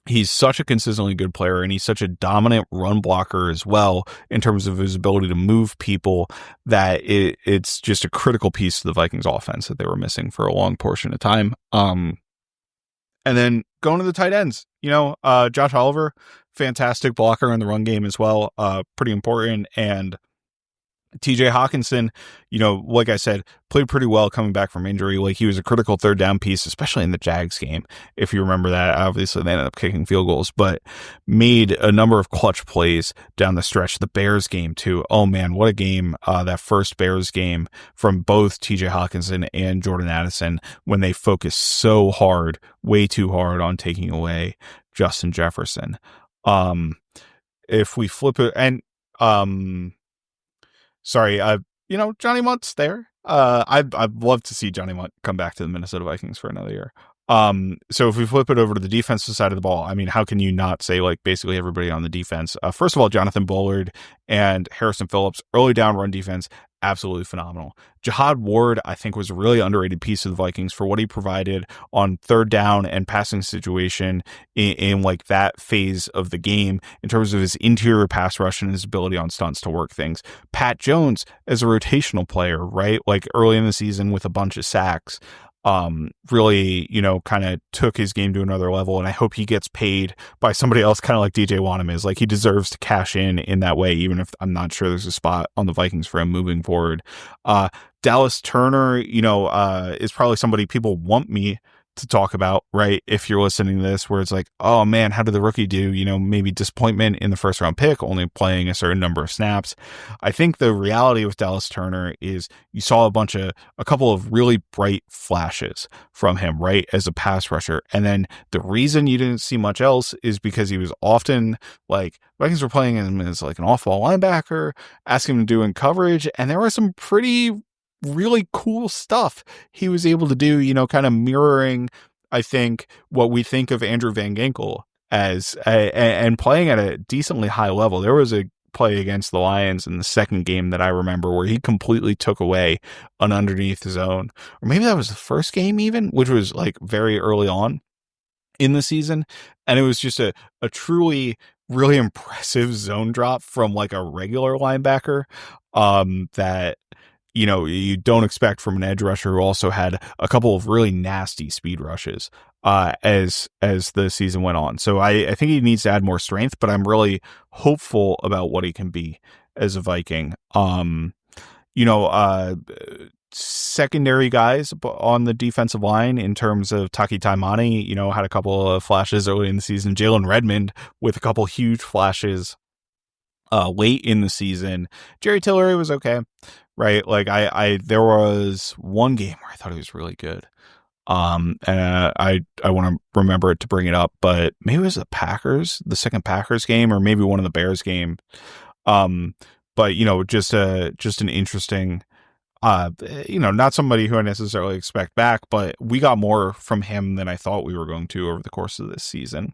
he's such a consistently good player, and he's such a dominant run blocker as well in terms of his ability to move people that it's just a critical piece to the Vikings offense that they were missing for a long portion of time. And then going to the tight ends, Josh Oliver, fantastic blocker in the run game as well. Pretty important. And TJ Hawkinson, like I said, played pretty well coming back from injury. Like he was a critical third down piece, especially in the Jags game. If you remember that, obviously they ended up kicking field goals, but made a number of clutch plays down the stretch. The Bears game too. Oh man, what a game. That first Bears game from both TJ Hawkinson and Jordan Addison when they focused so hard, way too hard on taking away Justin Jefferson. If we flip it and, sorry, Johnny Munt's there. I'd love to see Johnny Munt come back to the Minnesota Vikings for another year. So if we flip it over to the defensive side of the ball, I mean, how can you not say like basically everybody on the defense? First of all, Jonathan Bullard and Harrison Phillips, early down run defense, absolutely phenomenal. Jihad Ward, I think, was a really underrated piece of the Vikings for what he provided on third down and passing situation in like that phase of the game in terms of his interior pass rush and his ability on stunts to work things. Pat Jones as a rotational player, right? Like early in the season with a bunch of sacks. Really, kind of took his game to another level, and I hope he gets paid by somebody else, kind of like DJ Wanham is. Like he deserves to cash in that way, even if I'm not sure there's a spot on the Vikings for him moving forward. Dallas Turner, is probably somebody people want me to talk about, right? If you're listening to this, where it's like, oh man, how did the rookie do? Maybe disappointment in the first round pick, only playing a certain number of snaps. I think the reality with Dallas Turner is you saw a couple of really bright flashes from him, right? As a pass rusher. And then the reason you didn't see much else is because he was often like, Vikings were playing him as like an off-ball linebacker, asking him to do in coverage. And there were some really cool stuff he was able to do, kind of mirroring, I think, what we think of Andrew Van Ginkel as and playing at a decently high level. There was a play against the Lions in the second game that I remember where he completely took away an underneath zone, or maybe that was the first game even, which was like very early on in the season. And it was just a truly really impressive zone drop from like a regular linebacker that you don't expect from an edge rusher who also had a couple of really nasty speed rushes as the season went on. So I think he needs to add more strength, but I'm really hopeful about what he can be as a Viking. Secondary guys on the defensive line in terms of Taki Taimani, had a couple of flashes early in the season. Jalen Redmond with a couple huge flashes late in the season. Jerry Tillery was okay. Right. Like there was one game where I thought he was really good. And I want to remember it to bring it up, but maybe it was the second Packers game, or maybe one of the Bears game. But just an interesting, not somebody who I necessarily expect back, but we got more from him than I thought we were going to over the course of this season.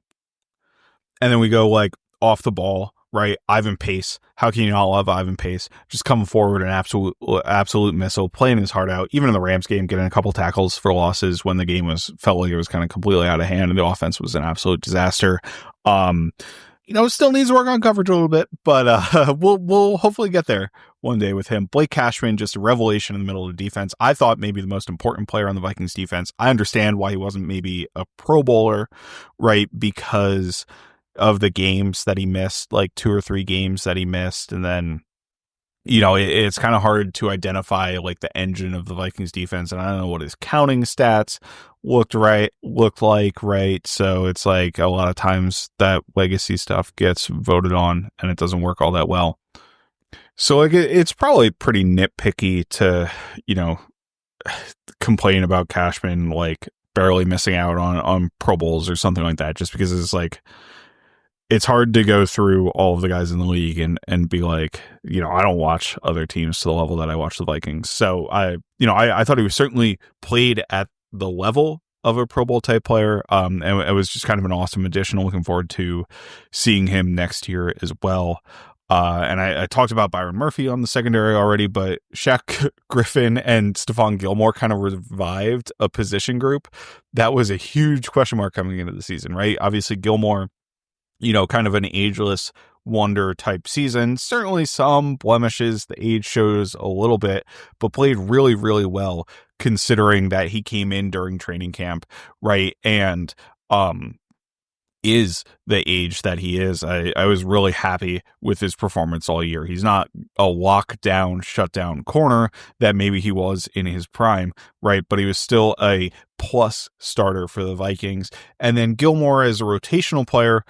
And then we go like off the ball, right? Ivan Pace. How can you not love Ivan Pace? Just coming forward, an absolute missile, playing his heart out. Even in the Rams game, getting a couple tackles for losses when the game felt like it was kind of completely out of hand and the offense was an absolute disaster. Still needs to work on coverage a little bit, but we'll hopefully get there one day with him. Blake Cashman, just a revelation in the middle of the defense. I thought maybe the most important player on the Vikings defense. I understand why he wasn't maybe a Pro Bowler, right? Because of the games that he missed, like 2 or 3 games that he missed. And then, it's kind of hard to identify like the engine of the Vikings defense. And I don't know what his counting stats looked like, right? So it's like a lot of times that legacy stuff gets voted on and it doesn't work all that well. So like it's probably pretty nitpicky to, complain about Cashman like barely missing out on Pro Bowls or something like that, just because it's like, it's hard to go through all of the guys in the league and be like, I don't watch other teams to the level that I watch the Vikings. So I thought he was certainly played at the level of a Pro Bowl type player. And it was just kind of an awesome addition. Looking forward to seeing him next year as well. And I talked about Byron Murphy on the secondary already, but Shaq Griffin and Stephon Gilmore kind of revived a position group that was a huge question mark coming into the season, right? Obviously Gilmore, kind of an ageless wonder type season. Certainly some blemishes. The age shows a little bit, but played really, really well considering that he came in during training camp, right? And is the age that he is. I was really happy with his performance all year. He's not a lockdown, shutdown corner that maybe he was in his prime, right? But he was still a plus starter for the Vikings. And then Gilmore as a rotational player,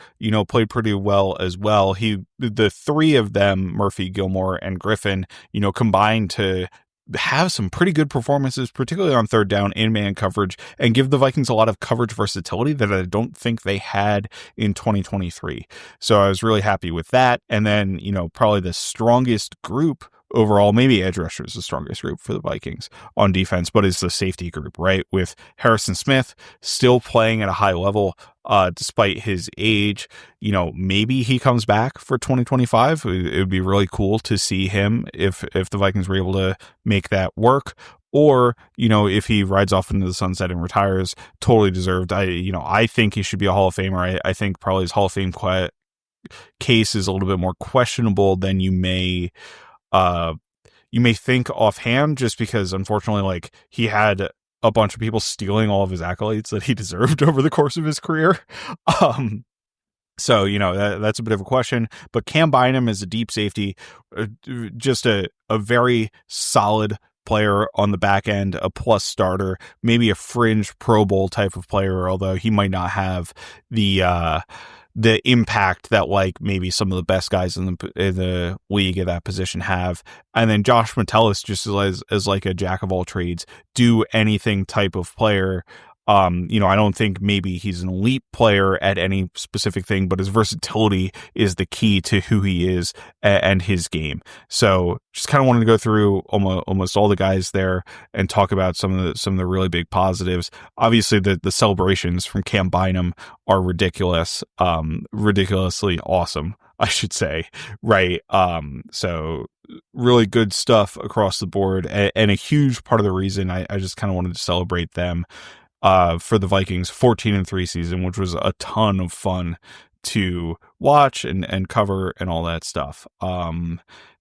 played pretty well as well. The 3 of them, Murphy, Gilmore, and Griffin, combined to have some pretty good performances, particularly on third down in man coverage, and give the Vikings a lot of coverage versatility that I don't think they had in 2023. So I was really happy with that. And then, probably the strongest group overall, maybe edge rusher is the strongest group for the Vikings on defense, but it's the safety group, right? With Harrison Smith still playing at a high level, despite his age. Maybe he comes back for 2025. It would be really cool to see him if the Vikings were able to make that work. Or, if he rides off into the sunset and retires, totally deserved. I think he should be a Hall of Famer. I think probably his Hall of Fame case is a little bit more questionable than you may think offhand, just because unfortunately, like, he had a bunch of people stealing all of his accolades that he deserved over the course of his career. So, that's a bit of a question, but Cam Bynum is a deep safety, just a very solid player on the back end, a plus starter, maybe a fringe Pro Bowl type of player, although he might not have the impact that like maybe some of the best guys in the league at that position have. And then Josh Metellus, just as like a jack of all trades, do anything type of player. I don't think maybe he's an elite player at any specific thing, but his versatility is the key to who he is and his game. So just kind of wanted to go through almost all the guys there and talk about some of the really big positives. Obviously the celebrations from Cam Bynum are ridiculous, ridiculously awesome, I should say. Right. So really good stuff across the board, and a huge part of the reason I just kind of wanted to celebrate them for the Vikings 14-3 season, which was a ton of fun to watch and cover and all that stuff.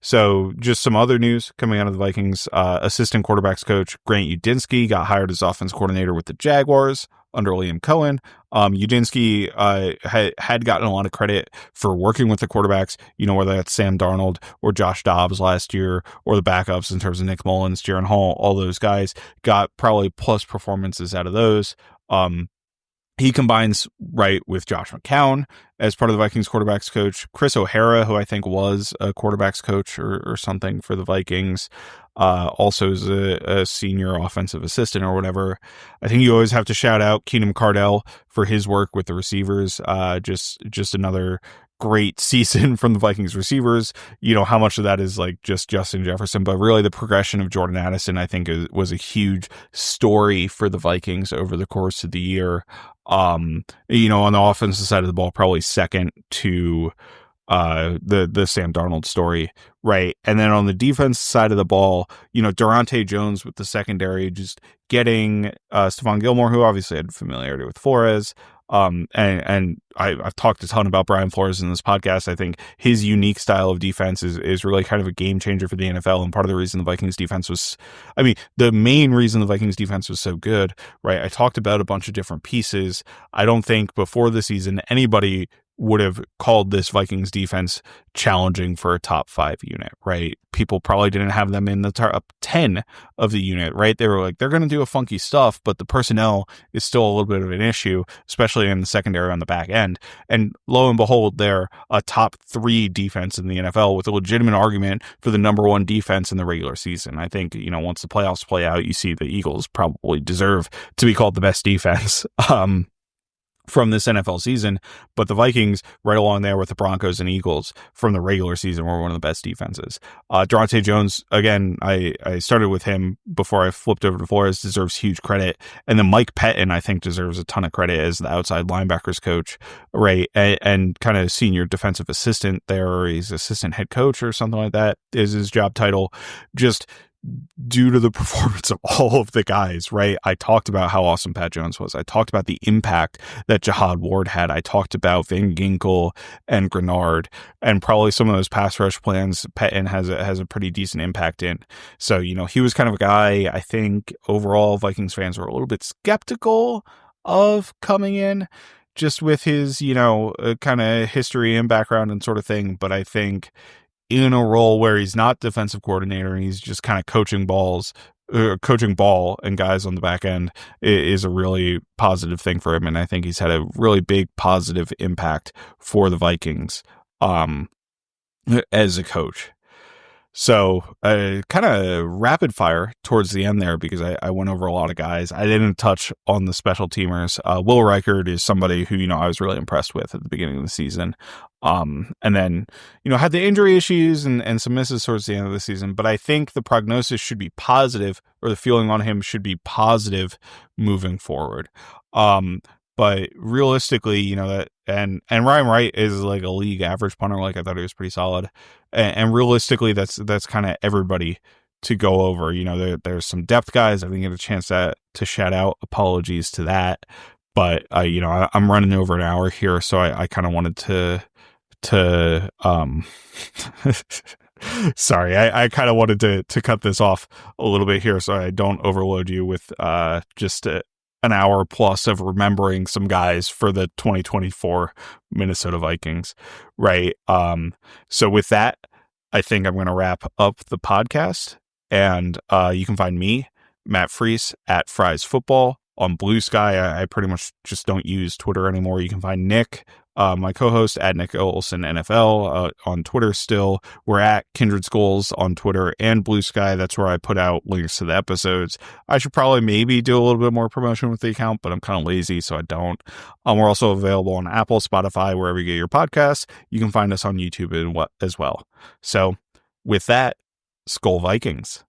So just some other news coming out of the Vikings. Assistant quarterbacks coach Grant Udinski got hired as offense coordinator with the Jaguars under Liam Cohen. Udinski had gotten a lot of credit for working with the quarterbacks, whether that's Sam Darnold or Josh Dobbs last year, or the backups in terms of Nick Mullins, Jaron Hall. All those guys got probably plus performances out of those. He combines right with Josh McCown as part of the Vikings quarterbacks coach. Chris O'Hara, who I think was a quarterbacks coach or something for the Vikings, also is a senior offensive assistant or whatever. I think you always have to shout out Keenan Cardell for his work with the receivers. Just another great season from the Vikings receivers. How much of that is like just Justin Jefferson, but really the progression of Jordan Addison, I think, was a huge story for the Vikings over the course of the year. On the offensive side of the ball, probably second to the Sam Darnold story, right? And then on the defense side of the ball, Durante Jones with the secondary, just getting Stephon Gilmore, who obviously had familiarity with Flores. And I've talked a ton about Brian Flores in this podcast. I think his unique style of defense is really kind of a game changer for the NFL. And part of the reason the Vikings defense the main reason the Vikings defense was so good, right? I talked about a bunch of different pieces. I don't think before the season anybody would have called this Vikings defense challenging for a top 5 unit, right? People probably didn't have them in the top 10 of the unit, right? They were like, they're going to do a funky stuff, but the personnel is still a little bit of an issue, especially in the secondary on the back end. And lo and behold, they're a top 3 defense in the NFL with a legitimate argument for the number 1 defense in the regular season. I think, once the playoffs play out, you see the Eagles probably deserve to be called the best defense. From this NFL season, but the Vikings right along there with the Broncos and Eagles from the regular season were one of the best defenses. Durante Jones, again, I started with him before I flipped over to Flores, deserves huge credit. And then Mike Pettin, I think, deserves a ton of credit as the outside linebackers coach, right? And kind of senior defensive assistant there, or he's assistant head coach or something like that is his job title. Just due to the performance of all of the guys, right? I talked about how awesome Pat Jones was. I talked about the impact that Jihad Ward had. I talked about Van Ginkel and Grenard, and probably some of those pass rush plans Pettin has a pretty decent impact in. So, he was kind of a guy, I think overall Vikings fans were a little bit skeptical of coming in just with his, kind of history and background and sort of thing. But I think in a role where he's not defensive coordinator and he's just kind of coaching ball and guys on the back end is a really positive thing for him. And I think he's had a really big positive impact for the Vikings as a coach. So kind of rapid fire towards the end there because I went over a lot of guys. I didn't touch on the special teamers. Will Reichard is somebody who, I was really impressed with at the beginning of the season. And then, had the injury issues and some misses towards the end of the season. But I think the prognosis should be positive, or the feeling on him should be positive moving forward. But realistically, that and Ryan Wright is like a league average punter. Like I thought he was pretty solid. And realistically, that's kind of everybody to go over. There's some depth guys. I didn't get a chance to shout out. Apologies to that. But I'm running over an hour here, so I kind of wanted to sorry, I kind of wanted to cut this off a little bit here so I don't overload you with just an hour plus of remembering some guys for the 2024 Minnesota Vikings, right? So with that, I think I'm going to wrap up the podcast, and you can find me, Matt Freese, at Fries Football on BlueSky. I pretty much just don't use Twitter anymore. You can find Nick, my co-host, at Nick Olson NFL on Twitter still. We're at Kindred Skulls on Twitter and BlueSky. That's where I put out links to the episodes. I should probably maybe do a little bit more promotion with the account, but I'm kind of lazy, so I don't. We're also available on Apple, Spotify, wherever you get your podcasts. You can find us on YouTube as well. So with that, Skull Vikings.